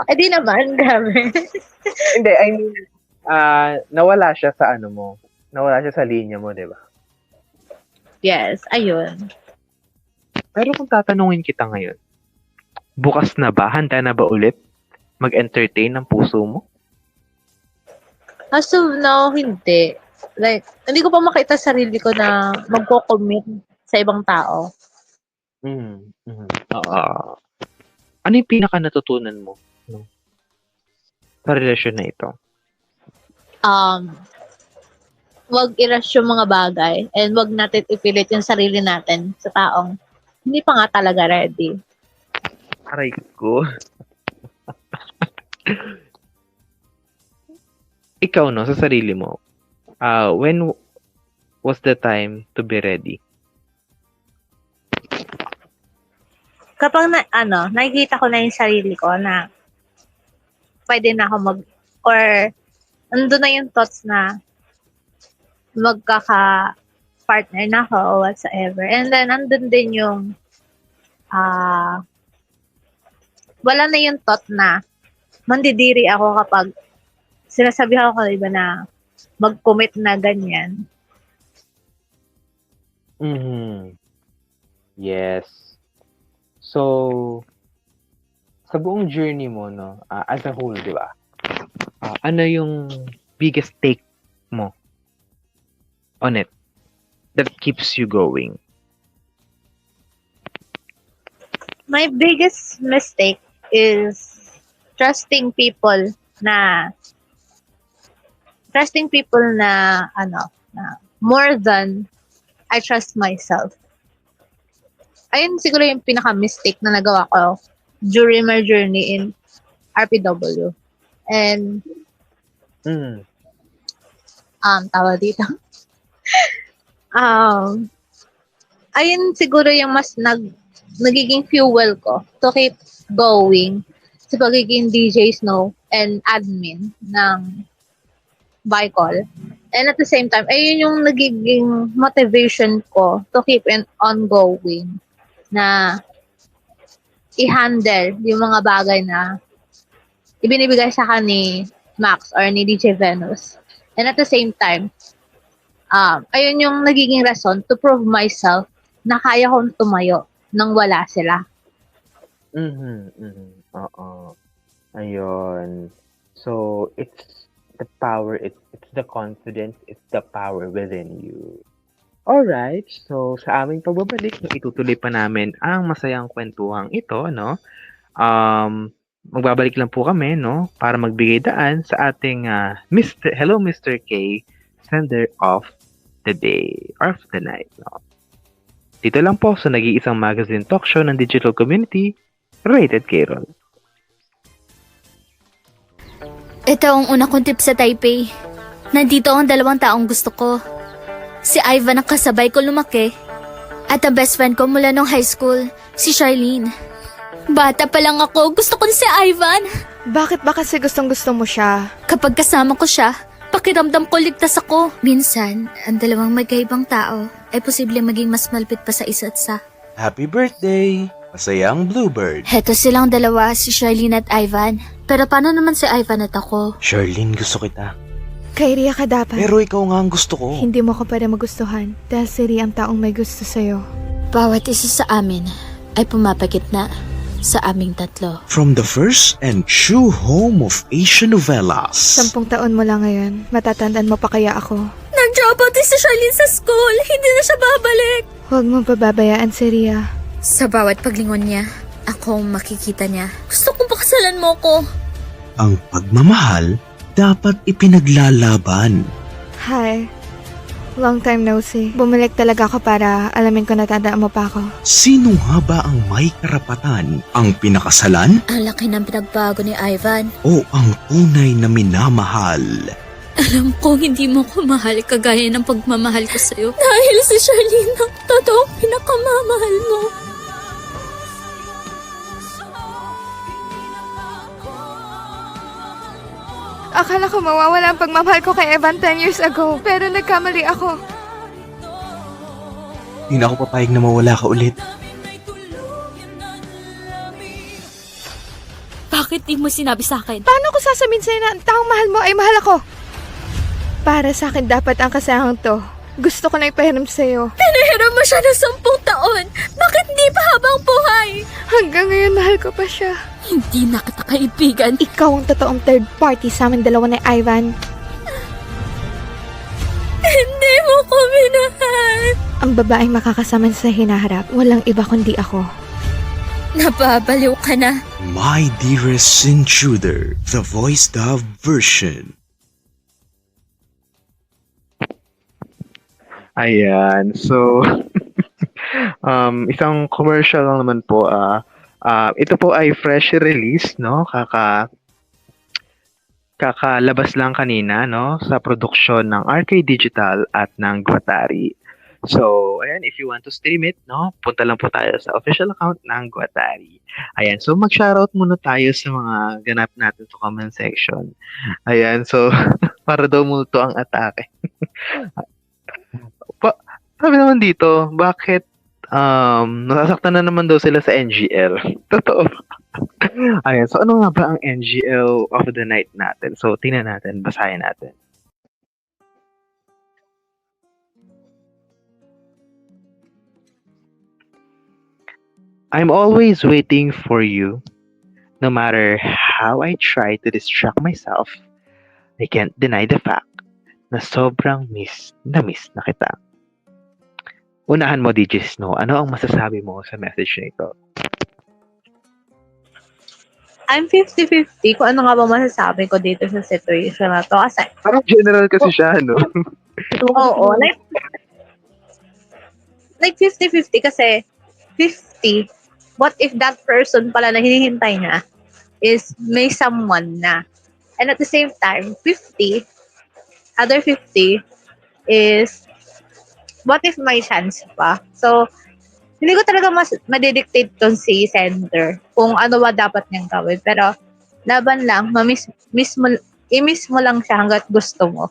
Eh, di naman, grabe. Hindi, I mean, nawala siya sa ano mo. Nawala siya sa linya mo, di ba? Yes, ayun. Pero kung tatanungin kita ngayon, bukas na ba? Handa na ba ulit mag-entertain ng puso mo? As of now, hindi. Like, hindi ko pa makita sarili ko na magko-commit sa ibang tao. Oo. Ano yung pinaka natutunan mo, no, sa relasyon na ito? Wag i-rush yung mga bagay and wag natin ipilit yung sarili natin sa taong hindi pa nga talaga ready. Aray ko. Ikaw, no, sa sarili mo, when was the time to be ready? Kapag nakikita ko na yung sarili ko na pwede na ako or nandun na yung thoughts na magkaka-partner na ako or whatsoever. And then, nandun din yung wala na yung thought na mandidiri ako kapag sinasabihan ko iba na mag-commit na ganyan. Yes. So, sa buong journey mo, no, as a whole, di ba? Ano yung biggest take mo on it that keeps you going? My biggest mistake is trusting people na na more than I trust myself. Ayun siguro yung pinaka-mistake na nagawa ko during my journey in RPW. And tawag dito. Ayun siguro yung mas nagiging fuel ko to keep going sa pagiging DJ Snow and admin ng Bicol. And at the same time, ayun yung nagiging motivation ko to keep on going na i-handle yung mga bagay na ibinibigay sa akin ni Max or ni DJ Venus. And at the same time, ayun yung nagiging rason to prove myself na kaya kong tumayo nang wala sila. Oo. Ayun. So, it's the power, it's the confidence, it's the power within you. Alright, so sa aming pagbabalik, no, itutuloy pa namin ang masayang kwentuhang ito, no? Magbabalik lang po kami, no? Para magbigay daan sa ating Hello Mr. K, sender of the day or of the night, no? Dito lang po sa nag-iisang magazine talk show ng digital community, Rated K-Roll. Ito ang una kong tip sa Taipei. Nandito ang dalawang taong gusto ko. Si Ivan ang kasabay ko lumaki. At ang best friend ko mula nung high school, si Charlene. Bata pa lang ako, gusto ko si Ivan. Bakit ba kasi gustong-gusto mo siya? Kapag kasama ko siya, pakiramdam ko ligtas ako. Minsan, ang dalawang magkaibang tao ay posible maging mas malapit pa sa isa't isa. Happy birthday! Masayang Bluebird. Heto silang dalawa, si Charlene at Ivan. Pero paano naman si Ivan at ako? Charlene, gusto kita. Kay Ria ka dapat. Pero ikaw nga ang gusto ko. Hindi mo ko pwede magustuhan dahil si Ria ang taong may gusto sa'yo. Bawat isa sa amin ay pumapagitna sa aming tatlo. From the first and true home of Asian novellas. 10 taon mo lang ngayon. Matatandaan mo pa kaya ako. Nag-drop out si Charlene sa school. Hindi na siya babalik. Huwag mo pababayaan si Ria. Sa bawat paglingon niya, ako ang makikita niya. Gusto kong pakasalan mo ko. Ang pagmamahal dapat ipinaglalaban. Hi. Long time no see. Bumalik talaga ako para alamin ko natandaan mo pa ako. Sino nga ba ang may karapatan? Ang pinakasalan Ang laki ng pinagbago ni Ivan. o ang tunay na minamahal? Alam ko hindi mo ko mahal kagaya ng pagmamahal ko sa'yo. Dahil si Charlene ang totoong pinakamamahal mo. Akala ko mawawala ang pagmamahal ko kay Evan 10 years ago. Pero nagkamali ako. Di na ako papayag na mawala ka ulit. Bakit di mo sinabi sa akin? Paano ko sasabihin sa'yo na ang taong mahal mo ay mahal ako? Para sa akin dapat ang kasahang to. Gusto ko na ipahiram sa'yo. Pinahiram mo siya ng 10 taon. Bakit di pa habang buhay? Hanggang ngayon mahal ko pa siya. Hindi na kita kaibigan. Ikaw ang totoong third party sa amin dalawa ni Ivan. Hindi mo ko minahal. Ang babaeng makakasama sa hinaharap, walang iba kundi ako. Nababaliw ka na. My Dearest Intruder, the voiced of version. Ayan. So, isang commercial lang naman po. Ito po ay fresh release, no? Kakalabas lang kanina, no? Sa produksyon ng RK Digital at ng Guattari. So, ayan, if you want to stream it, no? Punta lang po tayo sa official account ng Guattari. Ayan, so mag-shoutout muna tayo sa mga ganap natin sa comment section. Ayan, so, para daw multo ang atake. Sabi naman dito, bakit nasasaktan na naman daw sila sa NGL? Totoo. Ayan, so ano nga ba ang NGL of the night natin? So, tingnan natin, basahin natin. I'm always waiting for you. No matter how I try to distract myself, I can't deny the fact na sobrang miss na kita. Unahan mo, DJ Snow. Ano ang masasabi mo sa message na ito? I'm 50-50 kung ano nga ba masasabi ko dito sa situation na to. Kasi, Parang general kasi siya, no? oo, like 50-50 kasi 50, what if that person pala na hinihintay niya is may someone na. And at the same time, other 50 is what if may chance pa? So, hindi ko talaga madidictate ton si sender kung ano ba dapat niyang gawin. Pero, laban lang, i-miss mo lang siya hanggat gusto mo.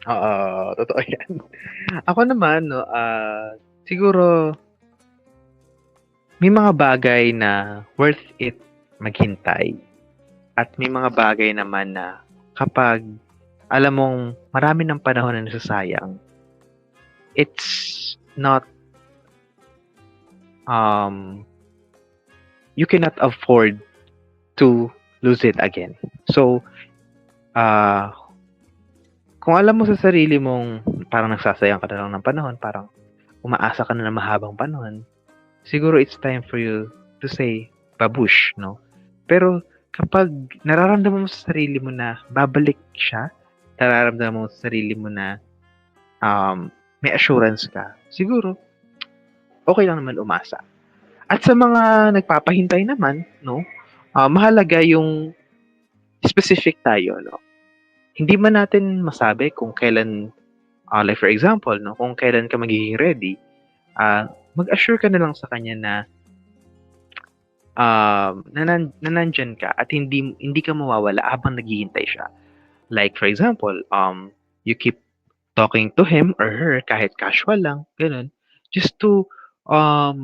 Oo, totoo yan. Ako naman, no, siguro, may mga bagay na worth it maghintay. At may mga bagay naman na kapag alam mong marami ng panahon na nasasayang, it's not, you cannot afford to lose it again. So, ah, kung alam mo sa sarili mong parang nagsasayang ka na lang ng panahon, parang umaasa ka na ng mahabang panahon, siguro it's time for you to say, babush, no? Pero kapag nararamdaman mo sa sarili mo na babalik siya, nararamdaman mo sa sarili mo na may assurance ka, siguro, okay lang naman umasa. At sa mga nagpapahintay naman, no, mahalaga yung specific tayo, no? Hindi man natin masabi kung kailan, like for example, no, kung kailan ka magiging ready, mag-assure ka na lang sa kanya na na nandyan ka at hindi ka mawawala habang naghihintay siya. Like for example, you keep talking to him or her kahit casual lang, ganun, just to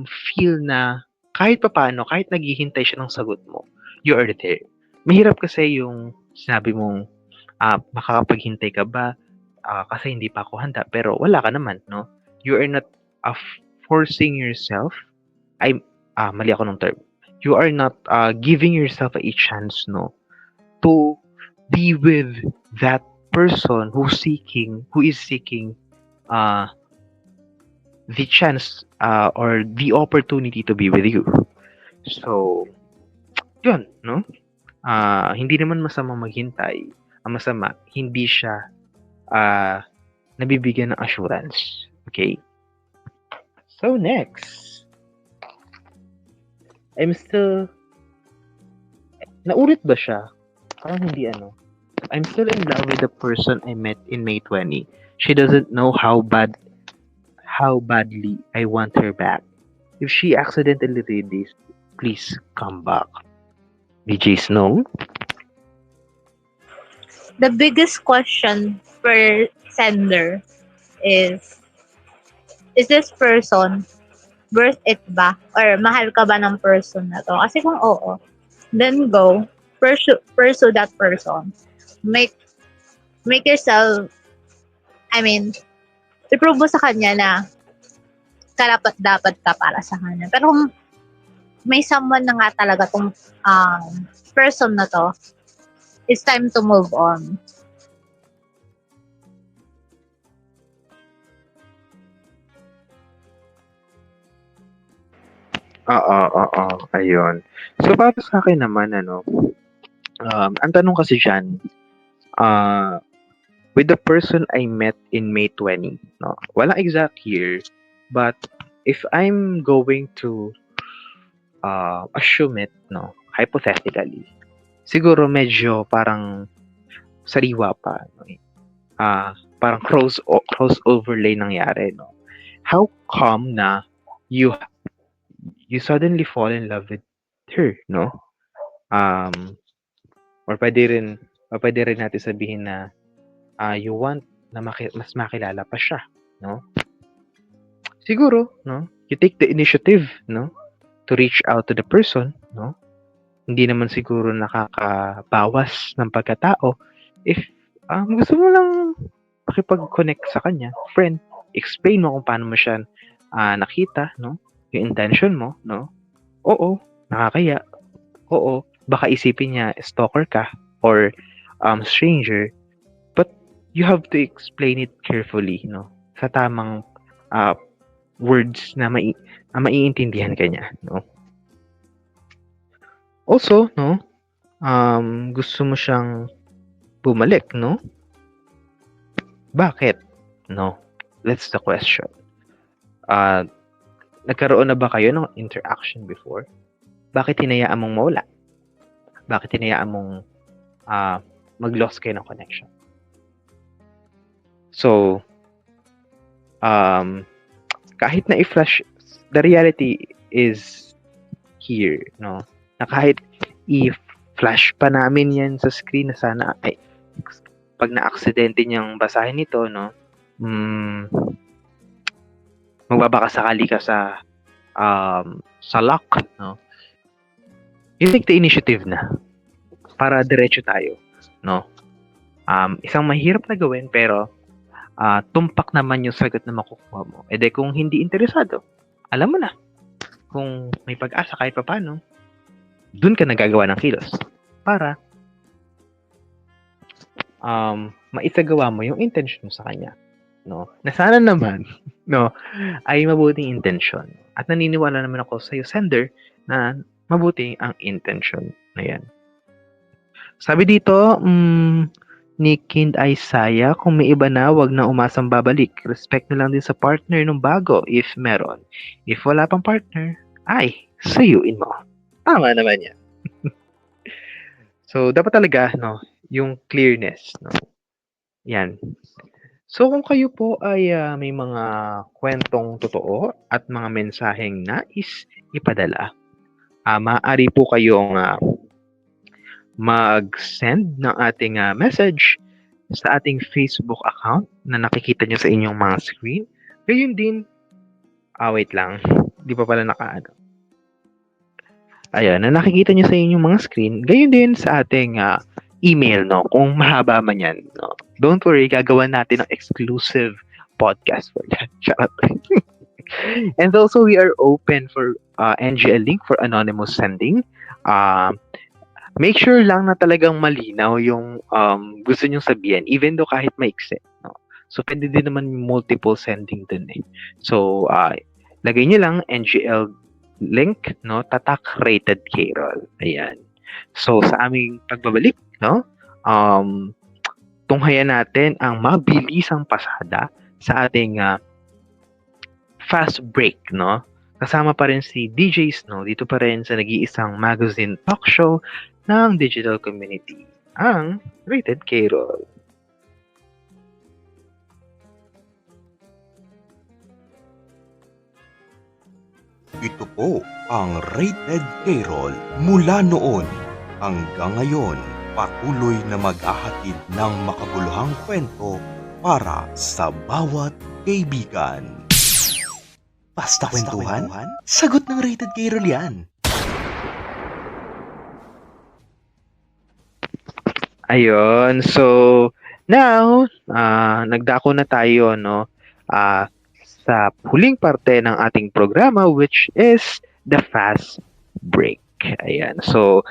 feel na kahit papaano, kahit naghihintay siya ng sagot mo, you are there. Mahirap kasi yung sinabi mong makakapaghintay ka ba kasi hindi pa ako handa, pero wala ka naman, no? You are not forcing yourself. Mali ako ng term. You are not giving yourself a chance, no, to be with that person who is seeking the chance or the opportunity to be with you. So, yun, no? Hindi naman masama maghintay. Ang masama, hindi siya nabibigyan ng assurance. Okay? So, next. Naulit ba siya? Parang hindi I'm still in love with the person I met in May 20. She doesn't know how badly I want her back. If she accidentally read this, please come back. DJ Snow? The biggest question for sender is this person worth it ba? Or mahal ka ba ng person na to? Kasi kung oo, then go. Pursue that person. Make yourself, i-prove mo sa kanya na karapat-dapat ka para sa kanya. Pero kung may someone na nga talaga tong person na to, it's time to move on. Ayun. So, para sa akin naman, ang tanong kasi dyan, with the person I met in May 20, no? Walang exact year, but if I'm going to assume it, no, hypothetically, siguro medyo parang sariwa pa, no? Parang crossover nangyari, no? How come na you suddenly fall in love with her, no? Or pwede rin natin sabihin na you want na mas makilala pa siya, no? Siguro, no? You take the initiative, no? To reach out to the person, no? Hindi naman siguro nakakabawas ng pagkatao if gusto mo lang makipag-connect sa kanya, friend, explain mo kung paano mo siya nakita, no? Yung intention mo, no? Oo, nakakaya. Oo, baka isipin niya stalker ka or stranger, but you have to explain it carefully, no? Sa tamang words na maiintindihan ka niya, no? Also, no, gusto mo siyang bumalik, no? Bakit? No? That's the question. Nagkaroon na ba kayo ng interaction before? Bakit hinayaan mong mawala? Bakit hinayaan mong mag-lost kayo ng connection? So, kahit na i-flash, the reality is here, no? Na kahit i-flash pa namin yan sa screen na sana, pag na-aksidente niyang basahin ito, no? Magbabakasakali ka sa lock, no? You take the initiative na para diretso tayo, no? Isang mahirap na gawin pero tumpak naman yung sagot na makukuha mo. E de kung hindi interesado, alam mo na kung may pag-asa kahit paano, dun ka nagagawa ng kilos. para maisagawa mo yung intention mo sa kanya, no? Na sana naman, no, ay mabuting intention. At naniniwala naman ako sa sender na mabuti ang intention na yan. Sabi dito, ni Kind Isaiah, kung may iba na, wag na umasang babalik. Respect na lang din sa partner nung bago, if meron. If wala pang partner, ay, suyuin mo. Tama naman yan. So, dapat talaga, no, yung clearness, no. Yan. So, kung kayo po ay may mga kwentong totoo at mga mensaheng nais ipadala, maaari po kayong mag-send ng ating message sa ating Facebook account na nakikita nyo sa inyong mga screen. Gayun din, wait lang, di pa pala nakaano. Ayan, na nakikita nyo sa inyong mga screen. Gayun din sa ating email, no? Kung mahaba man yan, no? Don't worry, gagawa natin ng exclusive podcast for that. Charot. And also, we are open for NGL link for anonymous sending. Make sure lang na talagang malinaw yung gusto nyong sabihin, even though kahit maikse, no? So, pwede din naman multiple sending dun eh. So, lagay nyo lang NGL link, no? Tatak Rated Carol. Ayan. So, sa aming pagbabalik, no? Tunghayan natin ang mabilisang pasada sa ating fast break, no? Kasama pa rin si DJ Snow dito pa rin sa nag-iisang magazine talk show ng digital community, ang Rated Carol. Ito po ang Rated Carol mula noon hanggang ngayon. Patuloy na mag-ahatid ng makabuluhang kwento para sa bawat kaibigan. Basta kwentuhan? Sagot ng Rated Carol yan. Ayun, so now, nagdako na tayo, no, sa huling parte ng ating programa, which is the fast break. Ayan, so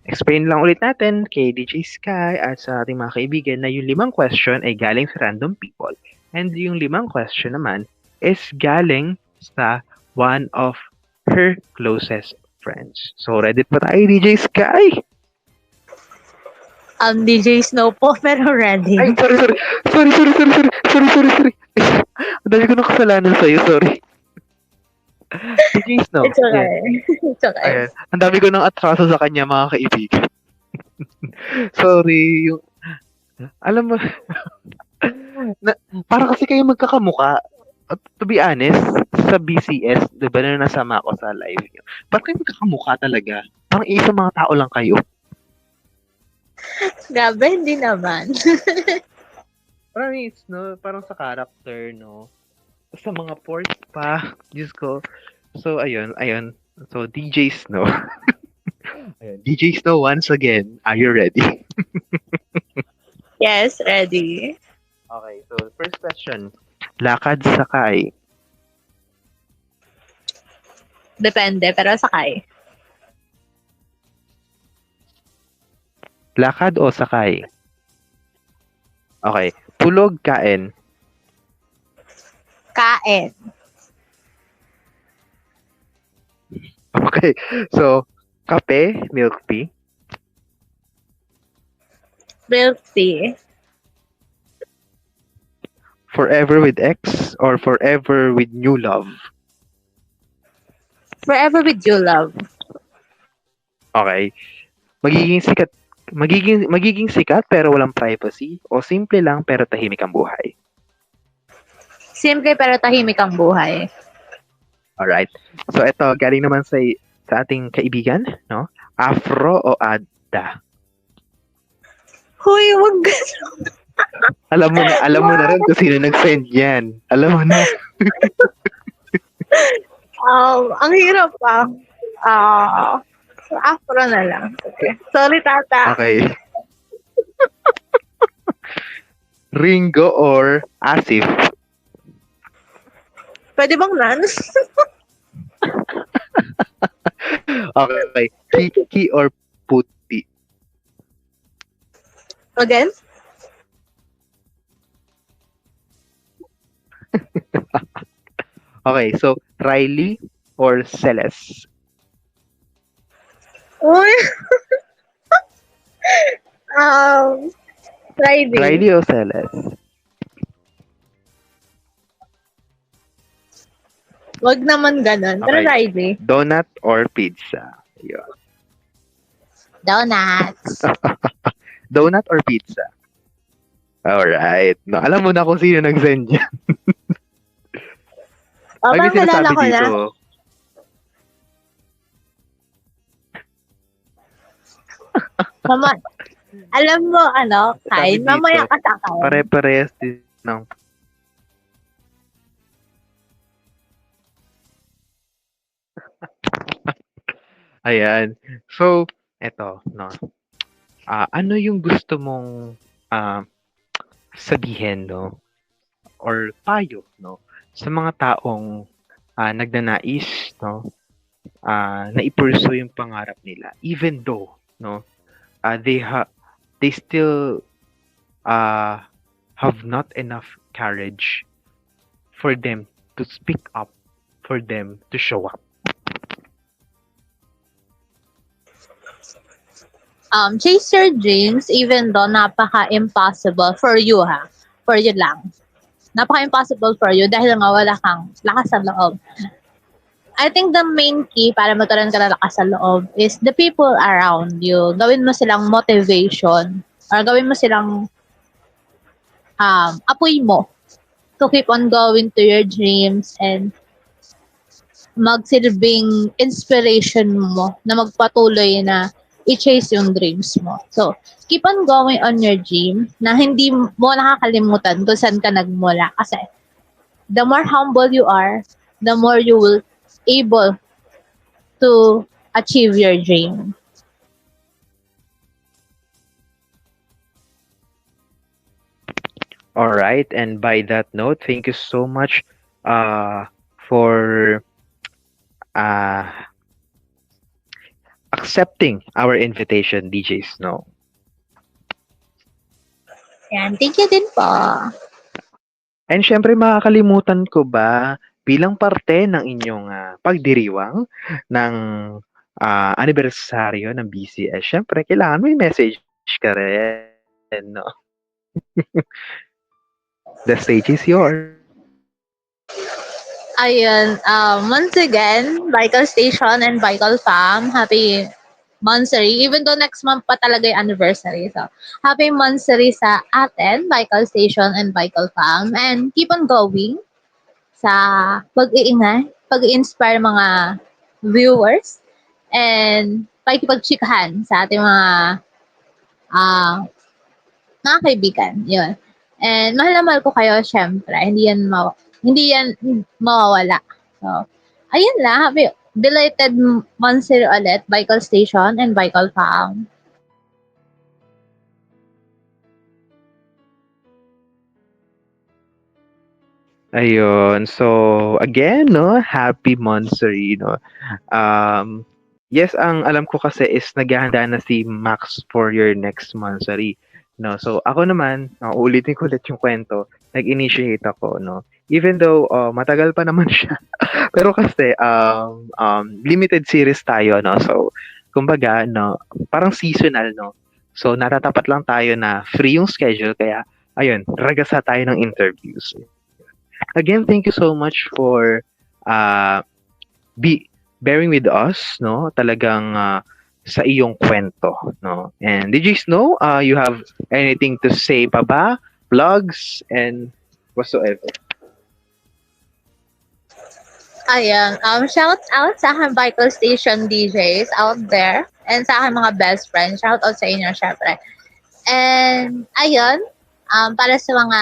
explain lang ulit natin kay DJ Sky at sa ating mga kaibigan na yung 5 question ay galing sa random people and yung 5 question naman is galing sa one of her closest friends. So ready pa tayo, DJ Sky? DJ Snow po, pero ready. Ay, sorry. Ang dami ko ng kasalanan sa'yo, sorry. DJ Snow. It's okay. Yeah. It's okay. Ayan. Ang dami ko ng atraso sa kanya, mga kaibigan. Sorry. Alam mo, para kasi kayo magkakamuka. To be honest, sa BCS, di ba na nasama ako sa live niyo, parang kayo magkakamuka talaga. Parang isang mga tao lang kayo. Grabe, hindi naman. Promise, no? Parang sa character, no? Sa mga ports pa. Diyos ko. So, ayun. So, DJ Snow. Ayun. DJ Snow, once again, are you ready? Yes, ready. Okay, so first question. Lakad sakay. Depende, pero sakay. Lakad o sakay? Okay. Tulog, kain. Kain. Okay. So, kape, milk tea. Milk tea. Forever with ex or forever with new love? Forever with you, love. Okay. Magiging sikat pero walang privacy o simple lang pero tahimik ang buhay? Simple pero tahimik ang buhay. Alright. So ito, galing naman sa ating kaibigan, no? Afro o Ada? Huy, wag gano'n. Alam mo na rin kung sino nag-send yan. Alam mo na. Ang hirap pa. Afro na lang. Okay. Sorry, tata. Okay. Ringo or Asif? Pwede bang nan? Okay. Kiki or puti? Again? Okay, so Riley or Celeste? Uy! Friday. Riley o Celeste? Wag naman ganun. Pero Okay. Friday. Donut or pizza? Yun. Donuts. Donut or pizza? Alright. No, alam mo na kung sino nag-send niya. O, Ay, may parang nalala sinasabi ko na. dito. Mama, alam mo, Sabi Kain, mamaya dito, ka sa akin. pare-parehas din ng Ayan. So, eto, no. Ano yung gusto mong sabihin, no? Or payo, no? Sa mga taong nagnanais, no? Na i-pursue yung pangarap nila. Even though, no? They still have not enough courage for them to speak up, for them to show up. Chase your dreams even though napaka-impossible for you, ha? For you lang. Napaka-impossible for you dahil nga wala kang lakas sa loob. I think the main key para magkaroon ka ng lakas sa loob is the people around you. Gawin mo silang motivation or gawin mo silang apoy mo to keep on going to your dreams and magsilbing inspiration mo na magpatuloy na i-chase yung dreams mo. So, keep on going on your dream na hindi mo nakakalimutan kung saan ka nagmula. Kasi, the more humble you are, the more you will able to achieve your dream. All right, and by that note, thank you so much for uh, accepting our invitation, DJ Snow. Yan. Thank you din po. And syempre, makakalimutan ko ba bilang parte ng inyong pagdiriwang ng anibersaryo ng BCS, syempre, kailangan may message ka rin, no? The stage is yours. Ayun, once again, Bicol Station and Bicol Fam, happy Monthsary. Even though next month pa talaga yung anniversary. So, happy Monthsary sa atin, Bicol Station and Bicol Fam. And keep on going sa pag-iingay, pag-inspire mga viewers, and pakikipagchikahan sa ating mga kaibigan. Yun. And mahal na mahal ko kayo, syempre. Hindi yan mawawala. So, ayun lang. Happy belated Monthsary ulit, Bicol Station and Bicol Farm. Ayun. So, again, no, happy Monthsary, no. Yes, ang alam ko kasi is naghahanda na si Max for your next Monthsary, no. So, ako naman, uulitin ko ulit yung kwento, nag-initiate ako, no. Even though matagal pa naman siya. Pero kasi limited series tayo, no. So, kumbaga, no, parang seasonal, no. So, natatapat lang tayo na free yung schedule kaya ayun, ragasa tayo ng interviews. Again, thank you so much for bearing with us, no? Talagang sa iyong kwento, no? And did you know you have anything to say pa ba? Vlogs and whatsoever. Ayan, shout out sa aking Bicol Station DJs out there and sa aking mga best friends. Shout out sa inyo, syempre. And, ayun, para sa mga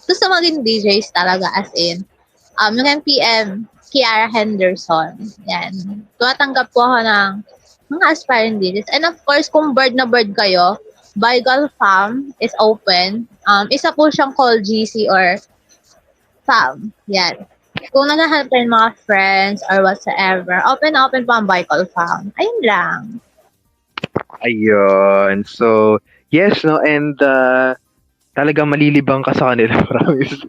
gusto maging DJs talaga as in, you can PM Kiara Henderson. Yan. Tumatanggap po ako ng mga aspiring DJs. And of course, kung bird na bird kayo, Bicol Farm is open. Isa po siyang call GC or FAM. Yan. Kung naghahanap kayo ng mga friends or whatsoever, open po ang Bicol Farm. Ayun lang. Ayun. So, yes, no, and talagang malilibang ka sa kanila, promise.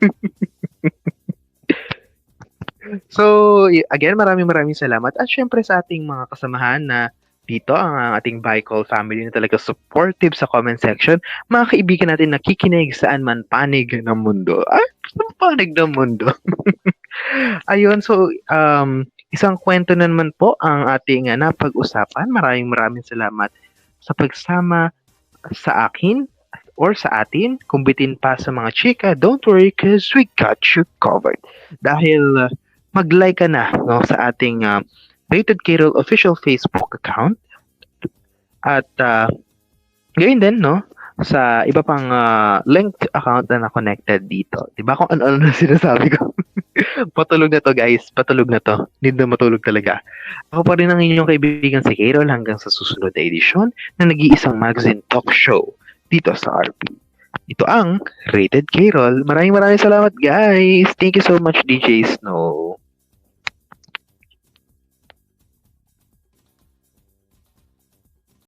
So, again, maraming salamat. At syempre sa ating mga kasamahan na dito, ang ating Bicol family na talaga supportive sa comment section. Mga kaibigan natin nakikinig saan man panig ng mundo. Ay, saan panig ng mundo? Ayun, so, isang kwento na naman po ang ating napag-usapan. Maraming salamat sa pagsama sa akin or sa atin. Kung bitin pa sa mga chika, don't worry cause we got you covered. Dahil mag-like ka na no, sa ating Rated K-Roll official Facebook account. At gayon din, no, sa iba pang linked account na na-connected dito. Diba kung ano-ano na sinasabi ko? Patulog na to, guys. Patulog na to. Need na matulog talaga. Ako pa rin ang inyong kaibigan si K-Roll hanggang sa susunod na edisyon na nag-iisang magazine talk show dito sa RP. Ito ang Rated K-Roll. Maraming salamat, guys. Thank you so much, DJ Snow.